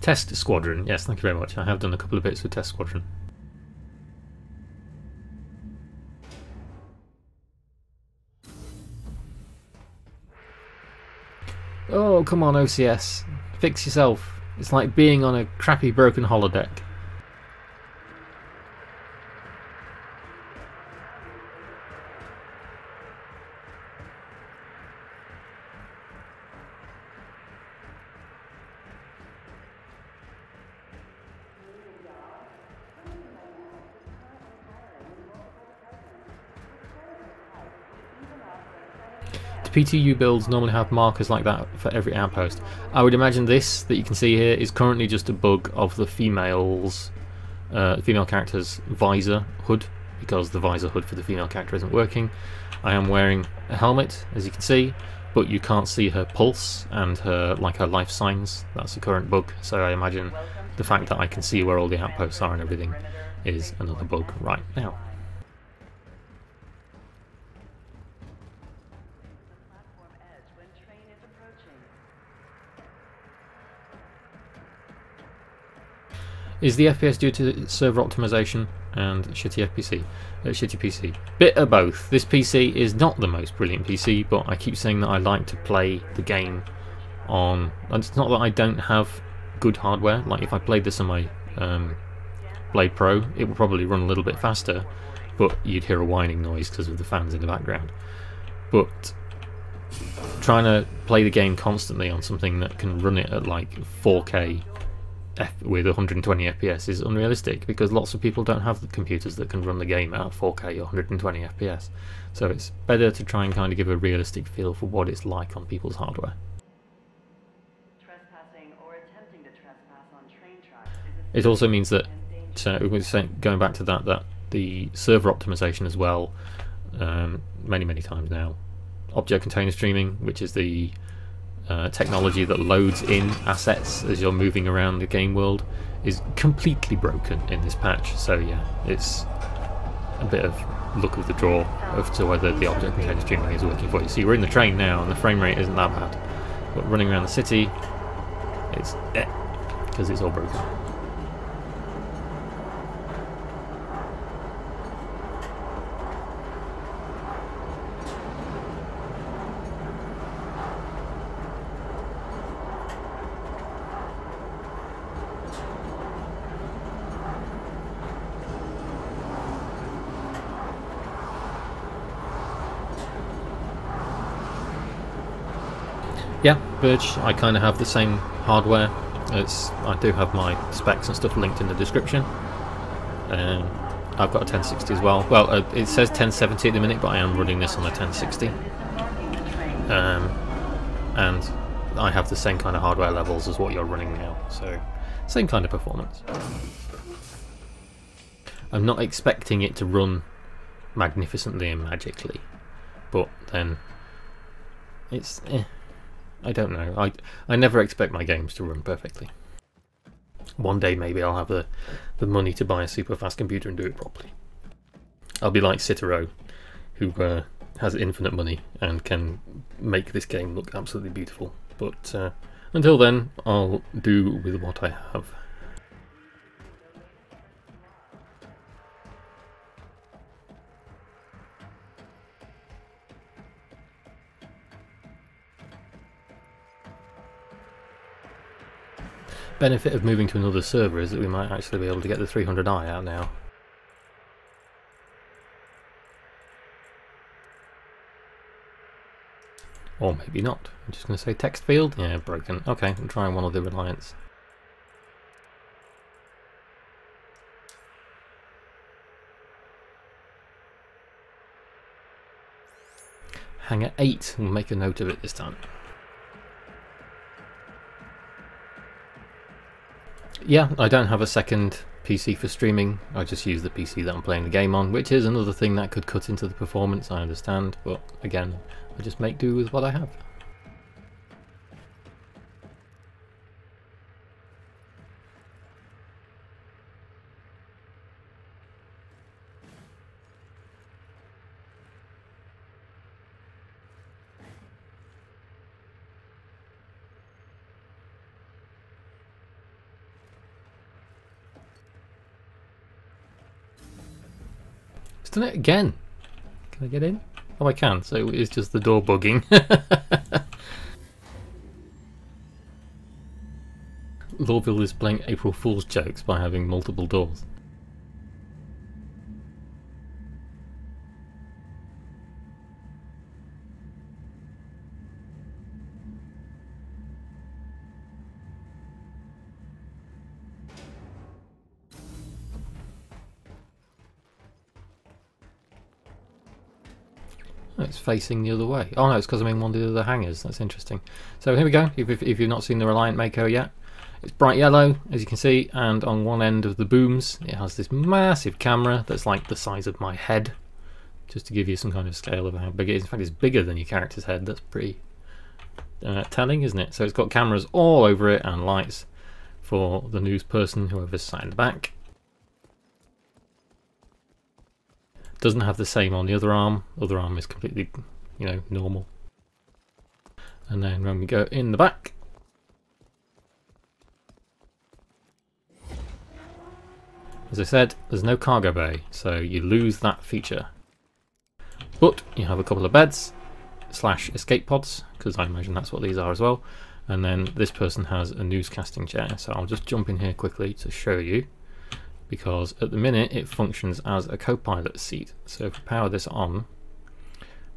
D: Test Squadron, yes, thank you very much. I have done a couple of bits with Test Squadron. Oh, come on, OCS. Fix yourself. It's like being on a crappy broken holodeck. PTU builds normally have markers like that for every outpost. I would imagine this that you can see here is currently just a bug of the female character's visor hood, because the visor hood for the female character isn't working. I am wearing a helmet, as you can see, but you can't see her pulse and her life signs. That's the current bug, so I imagine the fact that I can see where all the outposts are and everything is another bug right now. Is the FPS due to server optimization and shitty PC? Bit of both. This PC is not the most brilliant PC, but I keep saying that I like to play the game on... And it's not that I don't have good hardware. Like, if I played this on my Blade Pro, it would probably run a little bit faster, but you'd hear a whining noise because of the fans in the background. But trying to play the game constantly on something that can run it at like 4K with 120 FPS is unrealistic, because lots of people don't have the computers that can run the game at 4K or 120 FPS. So it's better to try and kind of give a realistic feel for what it's like on people's hardware. It also means that, going back to that the server optimization as well, many times now, object container streaming, which is the technology that loads in assets as you're moving around the game world, is completely broken in this patch. So yeah, it's a bit of luck of the draw as to whether the object container streaming is working for you. See, we're in the train now and the frame rate isn't that bad, but running around the city, it's because it's all broken. Yeah, Birch, I kind of have the same hardware. I do have my specs and stuff linked in the description. I've got a 1060 as well. Well, it says 1070 at the minute, but I am running this on a 1060. And I have the same kind of hardware levels as what you're running now, so same kind of performance. I'm not expecting it to run magnificently and magically, but then it's I don't know. I never expect my games to run perfectly. One day maybe I'll have the money to buy a super fast computer and do it properly. I'll be like Citaro, who has infinite money and can make this game look absolutely beautiful. But until then, I'll do with what I have. Benefit of moving to another server is that we might actually be able to get the 300i out now. Or maybe not. I'm just going to say text field. Yeah, broken. Okay, I'm trying one of the Reliance. Hangar 8. We'll make a note of it this time. Yeah, I don't have a second PC for streaming. I just use the PC that I'm playing the game on, which is another thing that could cut into the performance, I understand, but again, I just make do with what I have. done it again. Can I get in? Oh, I can, so it's just the door bugging. Lawville is playing April Fool's jokes by having multiple doors. It's facing the other way. Oh no, it's because I'm in one of the other hangars. That's interesting. So here we go. If you've not seen the Reliant Mako yet, it's bright yellow, as you can see, and on one end of the booms it has this massive camera that's like the size of my head, just to give you some kind of scale of how big it is. In fact, it's bigger than your character's head. That's pretty telling, isn't it? So it's got cameras all over it and lights for the news person, whoever's sat in the back. Doesn't have the same on the other arm. Other arm is completely, you know, normal. And then when we go in the back, as I said, there's no cargo bay, so you lose that feature. But you have a couple of beds / escape pods, because I imagine that's what these are as well. And then this person has a newscasting chair, so I'll just jump in here quickly to show you, because at the minute it functions as a co-pilot seat. So if we power this on,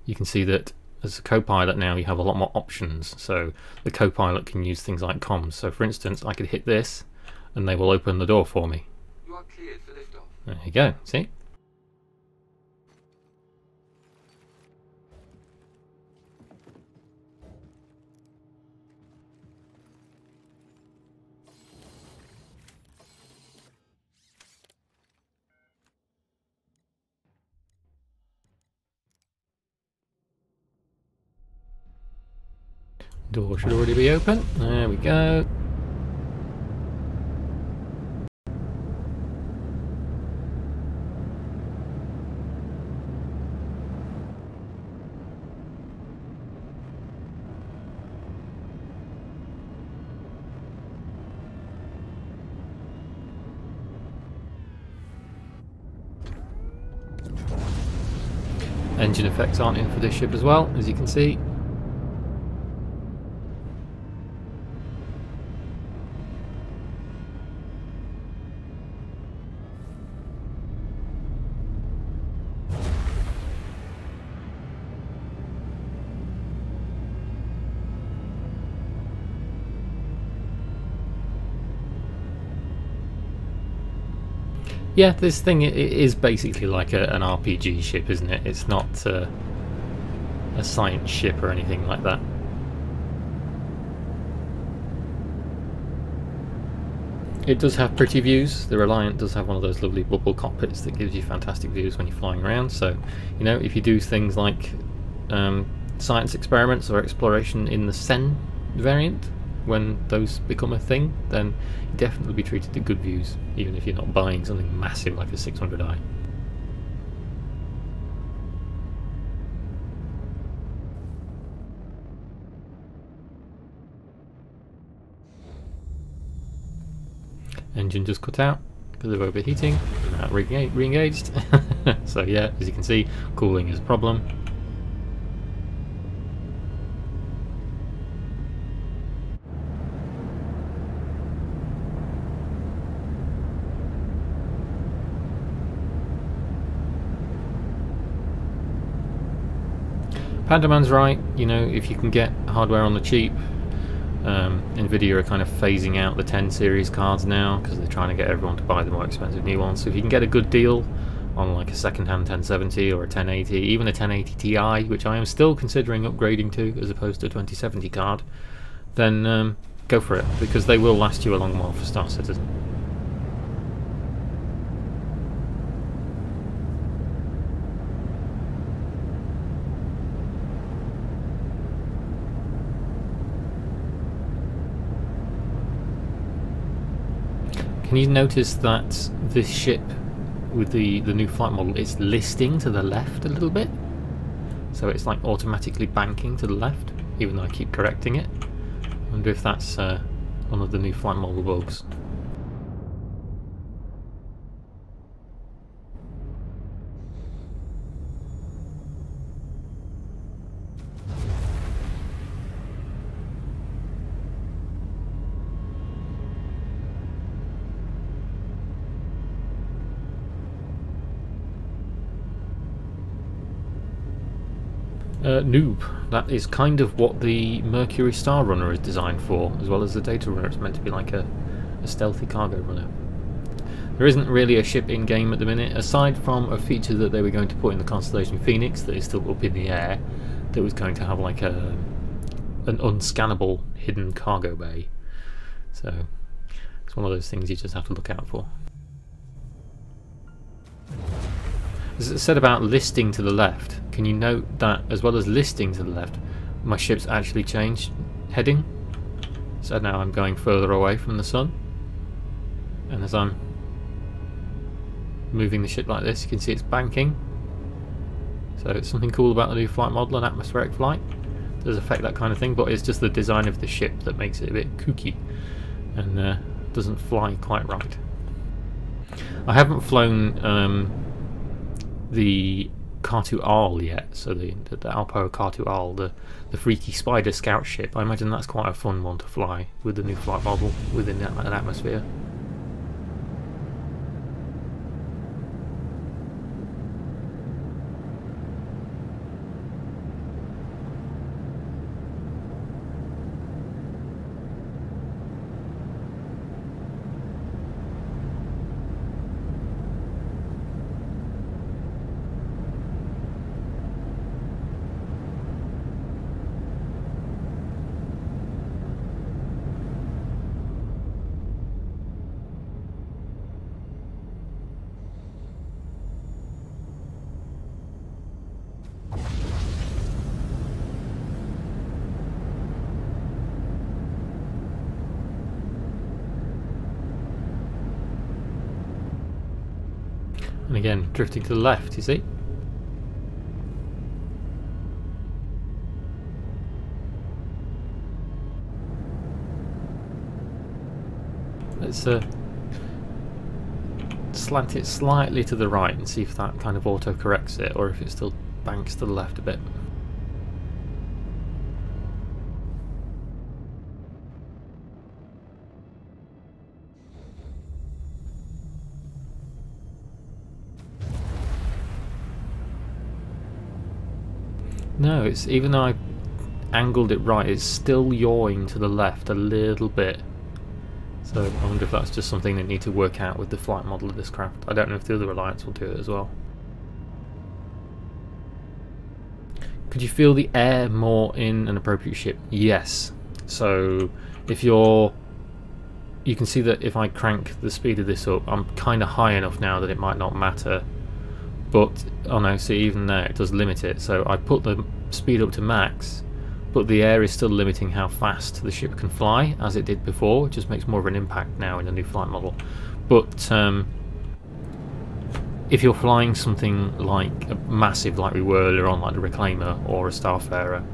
D: you can see that as a co-pilot now you have a lot more options. So the co-pilot can use things like comms. So for instance, I could hit this and they will open the door for me.
F: You are cleared for liftoff.
D: There you go, see? Door should already be open. There we go. Engine effects aren't in for this ship as well, as you can see. Yeah, this thing it is basically like an RPG ship, isn't it? It's not a science ship or anything like that. It does have pretty views. The Reliant does have one of those lovely bubble cockpits that gives you fantastic views when you're flying around. So, you know, if you do things like science experiments or exploration in the Sen variant, when those become a thing, then you definitely be treated to good views, even if you're not buying something massive like a 600i. Engine just cut out because of overheating, now re-engaged. So yeah, as you can see, cooling is a problem. Pandaman's right, you know, if you can get hardware on the cheap, Nvidia are kind of phasing out the 10 series cards now because they're trying to get everyone to buy the more expensive new ones. So if you can get a good deal on like a second-hand 1070 or a 1080, even a 1080 Ti, which I am still considering upgrading to as opposed to a 2070 card, then go for it, because they will last you a long while for Star Citizen. Can you notice that this ship with the new flight model is listing to the left a little bit? So it's like automatically banking to the left, even though I keep correcting it. I wonder if that's one of the new flight model bugs. Noob. That is kind of what the Mercury Star Runner is designed for, as well as the Data Runner. It's meant to be like a stealthy cargo runner. There isn't really a ship in game at the minute, aside from a feature that they were going to put in the Constellation Phoenix that is still up in the air, that was going to have like an unscannable hidden cargo bay. So it's one of those things you just have to look out for. As it said about listing to the left, can you note that as well as listing to the left, my ship's actually changed heading? So now I'm going further away from the sun, and as I'm moving the ship like this, you can see it's banking. So it's something cool about the new flight model and atmospheric flight. It does affect that kind of thing, but it's just the design of the ship that makes it a bit kooky and doesn't fly quite right. I haven't flown the Cartu Aal yet, so the Aopoa Cartu Aal, the freaky spider scout ship. I imagine that's quite a fun one to fly with the new flight model within an atmosphere. And again, drifting to the left, you see? Let's slant it slightly to the right and see if that kind of auto corrects it, or if it still banks to the left a bit. No, it's, even though I angled it right, it's still yawing to the left a little bit. So I wonder if that's just something they need to work out with the flight model of this craft. I don't know if the other Alliance will do it as well. Could you feel the air more in an appropriate ship? Yes. So if you can see that if I crank the speed of this up, I'm kind of high enough now that it might not matter. But, oh no, see, even there it does limit it. So I put the speed up to max, but the air is still limiting how fast the ship can fly, as it did before. It just makes more of an impact now in the new flight model. But if you're flying something like a massive, like we were earlier on, like the Reclaimer or a Starfarer,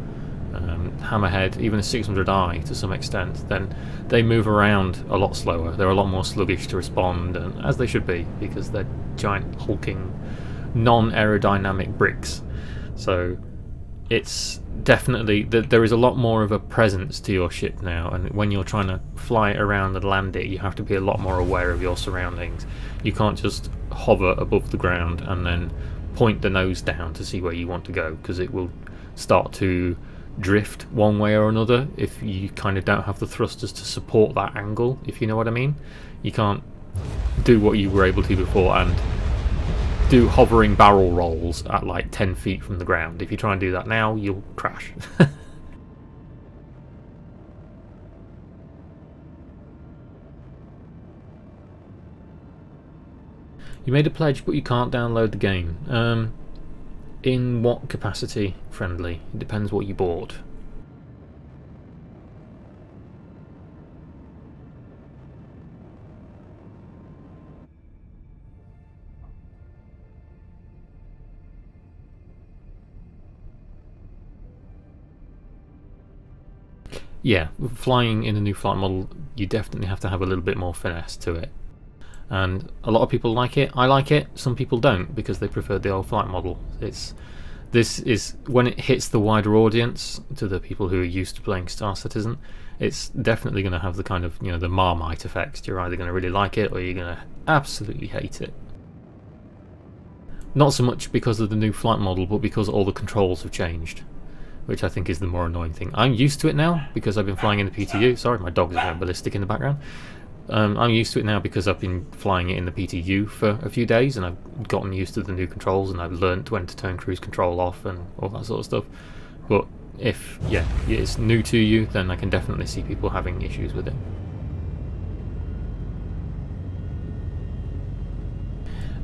D: Hammerhead, even a 600i to some extent, then they move around a lot slower. They're a lot more sluggish to respond, and as they should be, because they're giant hulking non-aerodynamic bricks. So it's definitely, there is a lot more of a presence to your ship now, and when you're trying to fly it around and land it, you have to be a lot more aware of your surroundings. You can't just hover above the ground and then point the nose down to see where you want to go, because it will start to drift one way or another if you kind of don't have the thrusters to support that angle, if you know what I mean. You can't do what you were able to before and do hovering barrel rolls at like 10 feet from the ground. If you try and do that now, you'll crash. You made a pledge, but you can't download the game. In what capacity, friendly? It depends what you bought. Yeah, flying in a new flight model, you definitely have to have a little bit more finesse to it. And a lot of people like it. I like it. Some people don't, because they prefer the old flight model. This is when it hits the wider audience, to the people who are used to playing Star Citizen, it's definitely going to have the kind of, you know, the Marmite effect. You're either going to really like it or you're going to absolutely hate it. Not so much because of the new flight model, but because all the controls have changed. which I think is the more annoying thing. I'm used to it now because I've been flying in the PTU. Sorry, my dog is going ballistic in the background. I'm used to it now because I've been flying it in the PTU for a few days, and I've gotten used to the new controls, and I've learnt when to turn cruise control off and all that sort of stuff. But if it's new to you, then I can definitely see people having issues with it.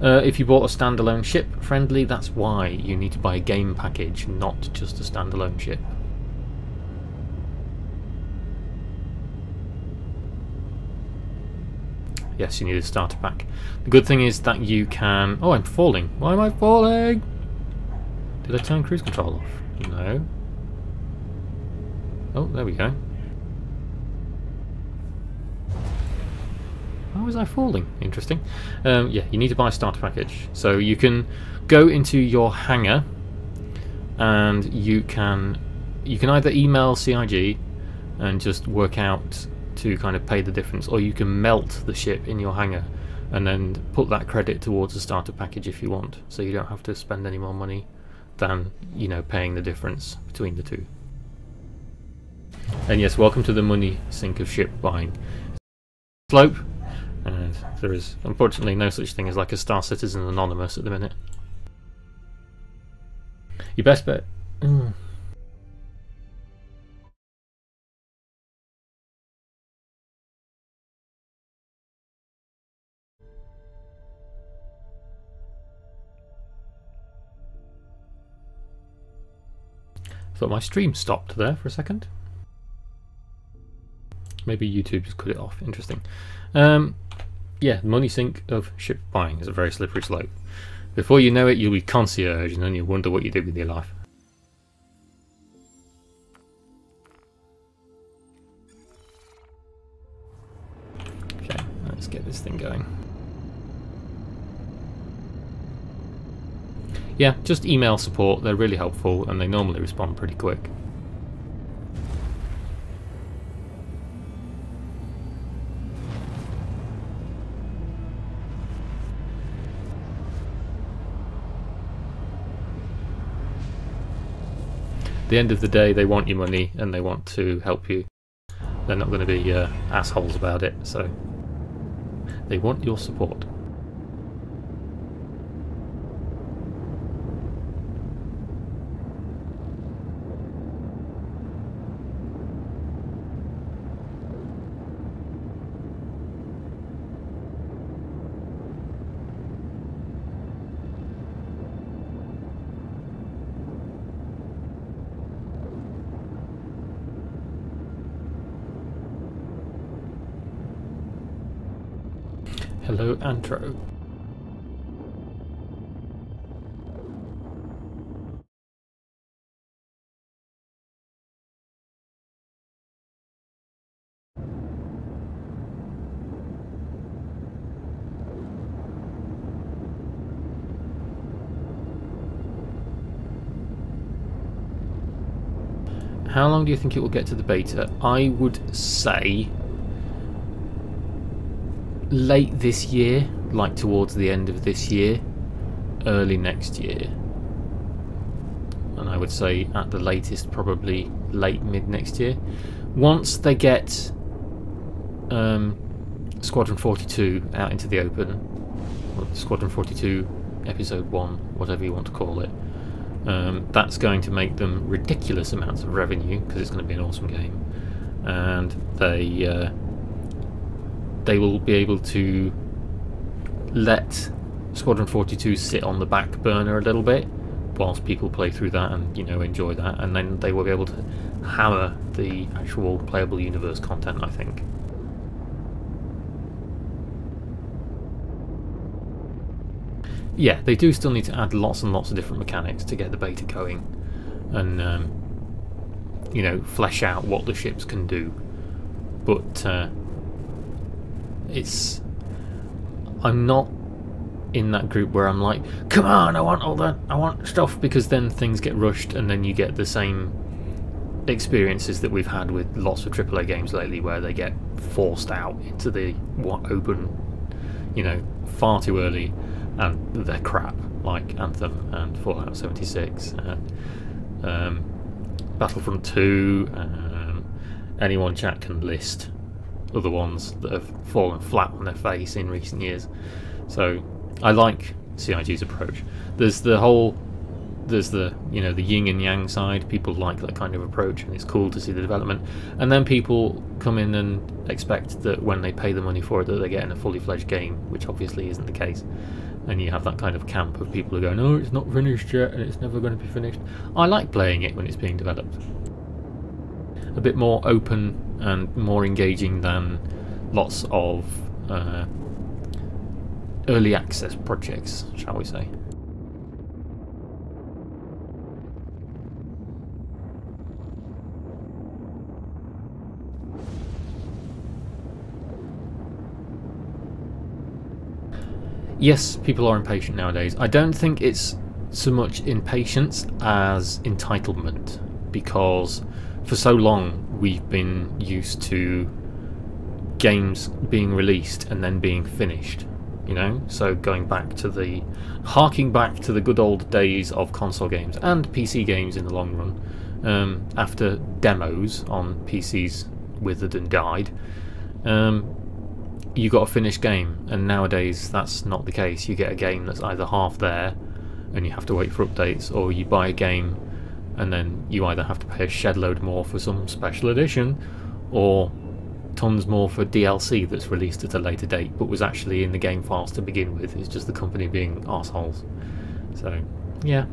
D: If you bought a standalone ship, friendly, that's why you need to buy a game package, not just a standalone ship. Yes, you need a starter pack. The good thing is that you can... Oh, I'm falling. Why am I falling? Did I turn cruise control off? No. Oh, there we go. Why was I falling? Interesting. Yeah, you need to buy a starter package. So you can go into your hangar and you can either email CIG and just work out to kind of pay the difference, or you can melt the ship in your hangar and then put that credit towards a starter package if you want, so you don't have to spend any more money than, you know, paying the difference between the two. And yes, welcome to the money sink of ship buying slope, and there is unfortunately no such thing as like a Star Citizen Anonymous at the minute. Your best bet. Thought my stream stopped there for a second. Maybe YouTube just cut it off. Interesting. Yeah, the money sink of ship buying is a very slippery slope. Before you know it, you'll be concierge, and then you'll wonder what you do with your life. Okay, let's get this thing going. Yeah, just email support, they're really helpful and they normally respond pretty quick. At the end of the day, they want your money and they want to help you. They're not going to be assholes about it, so they want your support. Hello, Antro. How long do you think it will get to the beta? I would say late this year, like towards the end of this year, early next year. And I would say at the latest probably late mid next year. Once they get Squadron 42 out into the open, or Squadron 42 Episode 1, whatever you want to call it, that's going to make them ridiculous amounts of revenue because it's going to be an awesome game. And they will be able to let Squadron 42 sit on the back burner a little bit whilst people play through that and, you know, enjoy that, and then they will be able to hammer the actual playable universe content, I think. Yeah, they do still need to add lots and lots of different mechanics to get the beta going and you know, flesh out what the ships can do, but I'm not in that group where I'm like, come on, I want stuff, because then things get rushed and then you get the same experiences that we've had with lots of AAA games lately where they get forced out into the open, you know, far too early, and they're crap, like Anthem and Fallout 76 and Battlefront 2. Anyone chat can list other ones that have fallen flat on their face in recent years. So I like CIG's approach. There's the you know, the yin and yang side. People like that kind of approach, and it's cool to see the development. And then people come in and expect that when they pay the money for it, that they're getting a fully fledged game, which obviously isn't the case. And you have that kind of camp of people who go, no, it's not finished yet, and it's never going to be finished. I like playing it when it's being developed. A bit more open and more engaging than lots of early access projects, shall we say. Yes, people are impatient nowadays. I don't think it's so much impatience as entitlement, because for so long we've been used to games being released and then being finished, you know? So harking back to the good old days of console games and PC games in the long run, after demos on PCs withered and died, you got a finished game, and nowadays that's not the case. You get a game that's either half there and you have to wait for updates, or you buy a game and then you either have to pay a shed load more for some special edition, or tons more for DLC that's released at a later date but was actually in the game files to begin with. It's just the company being arseholes. So yeah.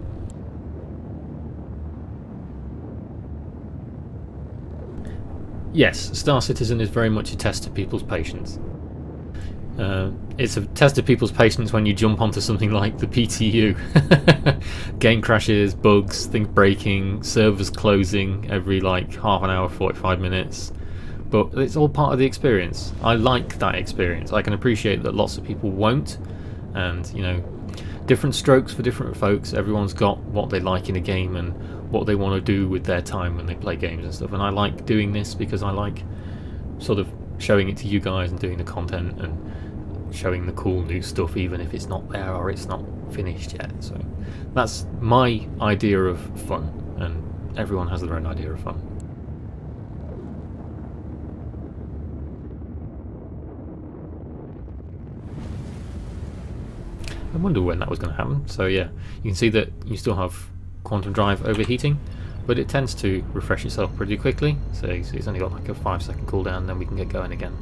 D: Yes, Star Citizen is very much a test of people's patience. It's a test of people's patience when you jump onto something like the PTU. Game crashes, bugs, things breaking, servers closing every like half an hour, 45 minutes. But it's all part of the experience. I like that experience. I can appreciate that lots of people won't, and you know, different strokes for different folks. Everyone's got what they like in a game and what they want to do with their time when they play games and stuff. And I like doing this because I like sort of showing it to you guys and doing the content and showing the cool new stuff, even if it's not there or it's not finished yet. So that's my idea of fun, and everyone has their own idea of fun. I wonder when that was going to happen. So yeah, you can see that you still have quantum drive overheating, but it tends to refresh itself pretty quickly. So it's only got like a 5-second cooldown, and then we can get going again.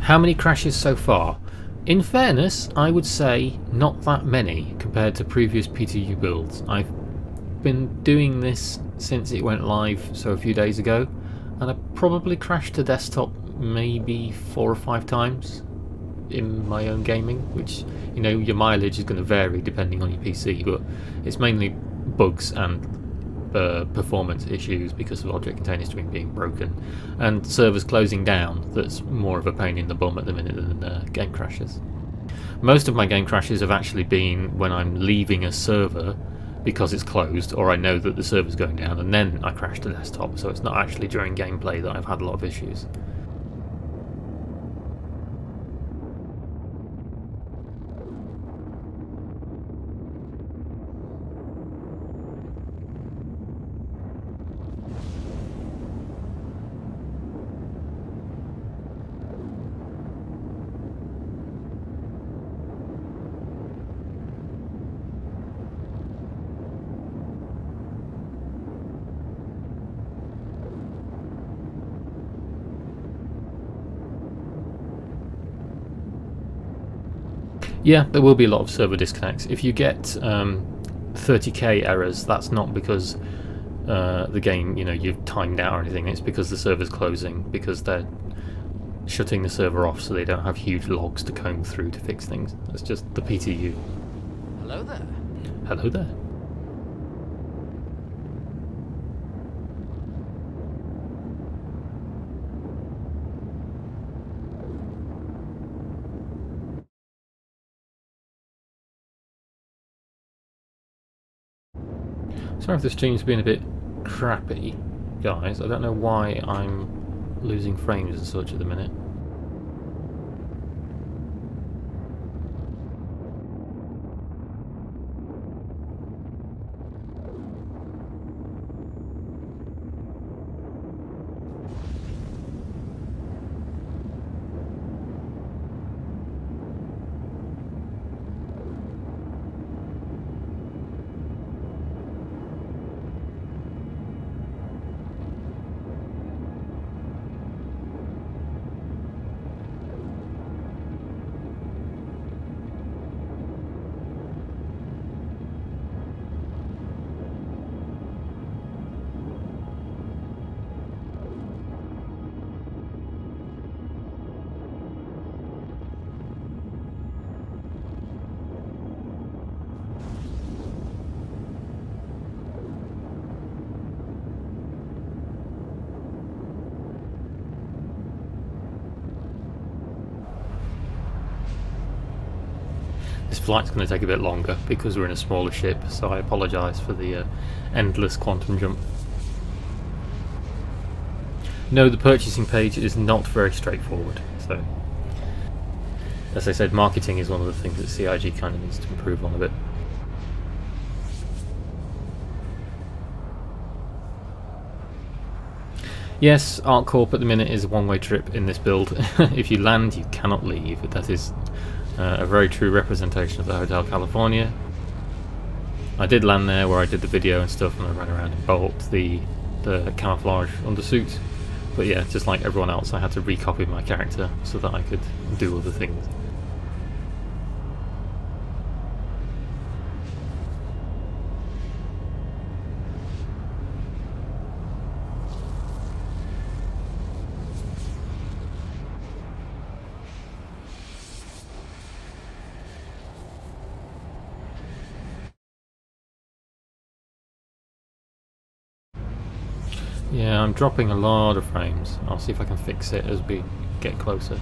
D: How many crashes so far? In fairness, I would say not that many compared to previous PTU builds. I've been doing this since it went live, so a few days ago, and I probably crashed to desktop maybe 4 or 5 times in my own gaming, which, you know, your mileage is going to vary depending on your PC, but it's mainly bugs and performance issues because of object container stream being broken and servers closing down. That's more of a pain in the bum at the minute than game crashes. Most of my game crashes have actually been when I'm leaving a server because it's closed, or I know that the server's going down, and then I crash to desktop, so it's not actually during gameplay that I've had a lot of issues. Yeah, there will be a lot of server disconnects. If you get 30k errors, that's not because the game, you know, you've timed out or anything. It's because the server's closing, because they're shutting the server off so they don't have huge logs to comb through to fix things. It's just the PTU.
F: Hello there.
D: Hello there. Sorry if the stream's been a bit crappy. guys. I don't know why I'm losing frames and such at the minute. This flight's going to take a bit longer because we're in a smaller ship, so I apologise for the endless quantum jump. No, the purchasing page is not very straightforward, so as I said, marketing is one of the things that CIG kind of needs to improve on a bit. Yes, ArcCorp at the minute is a one-way trip in this build. If you land, you cannot leave. That is a very true representation of the Hotel California. I did land there where I did the video and stuff, and I ran around and bought the camouflage undersuit. But yeah, just like everyone else, I had to recopy my character so that I could do other things. Yeah, I'm dropping a lot of frames. I'll see if I can fix it as we get closer.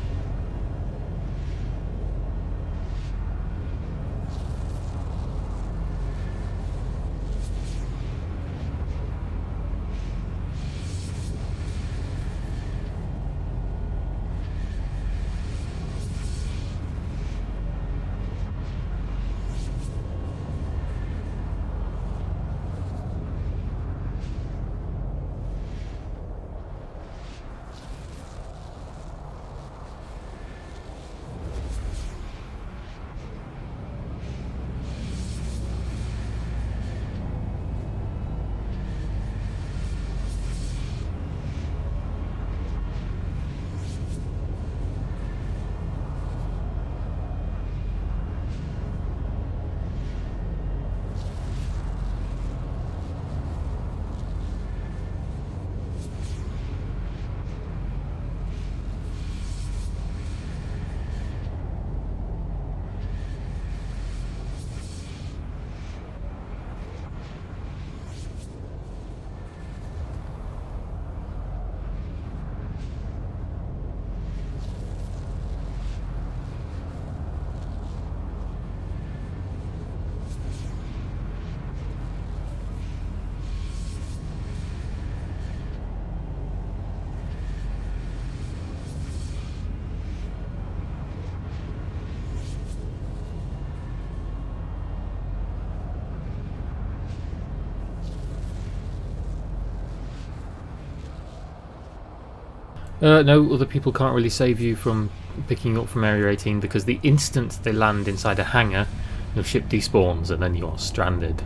D: No, other people can't really save you from picking up from Area 18 because the instant they land inside a hangar, your ship despawns and then you're stranded.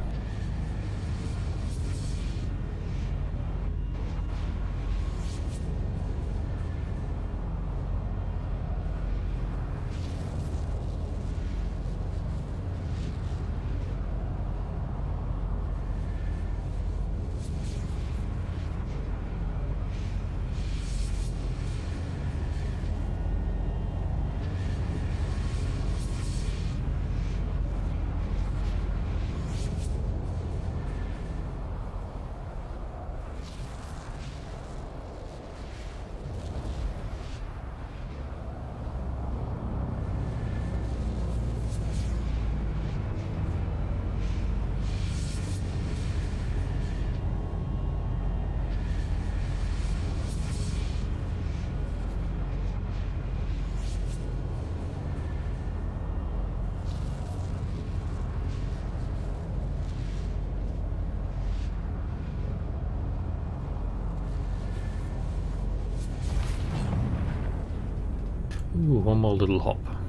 D: one more little hop.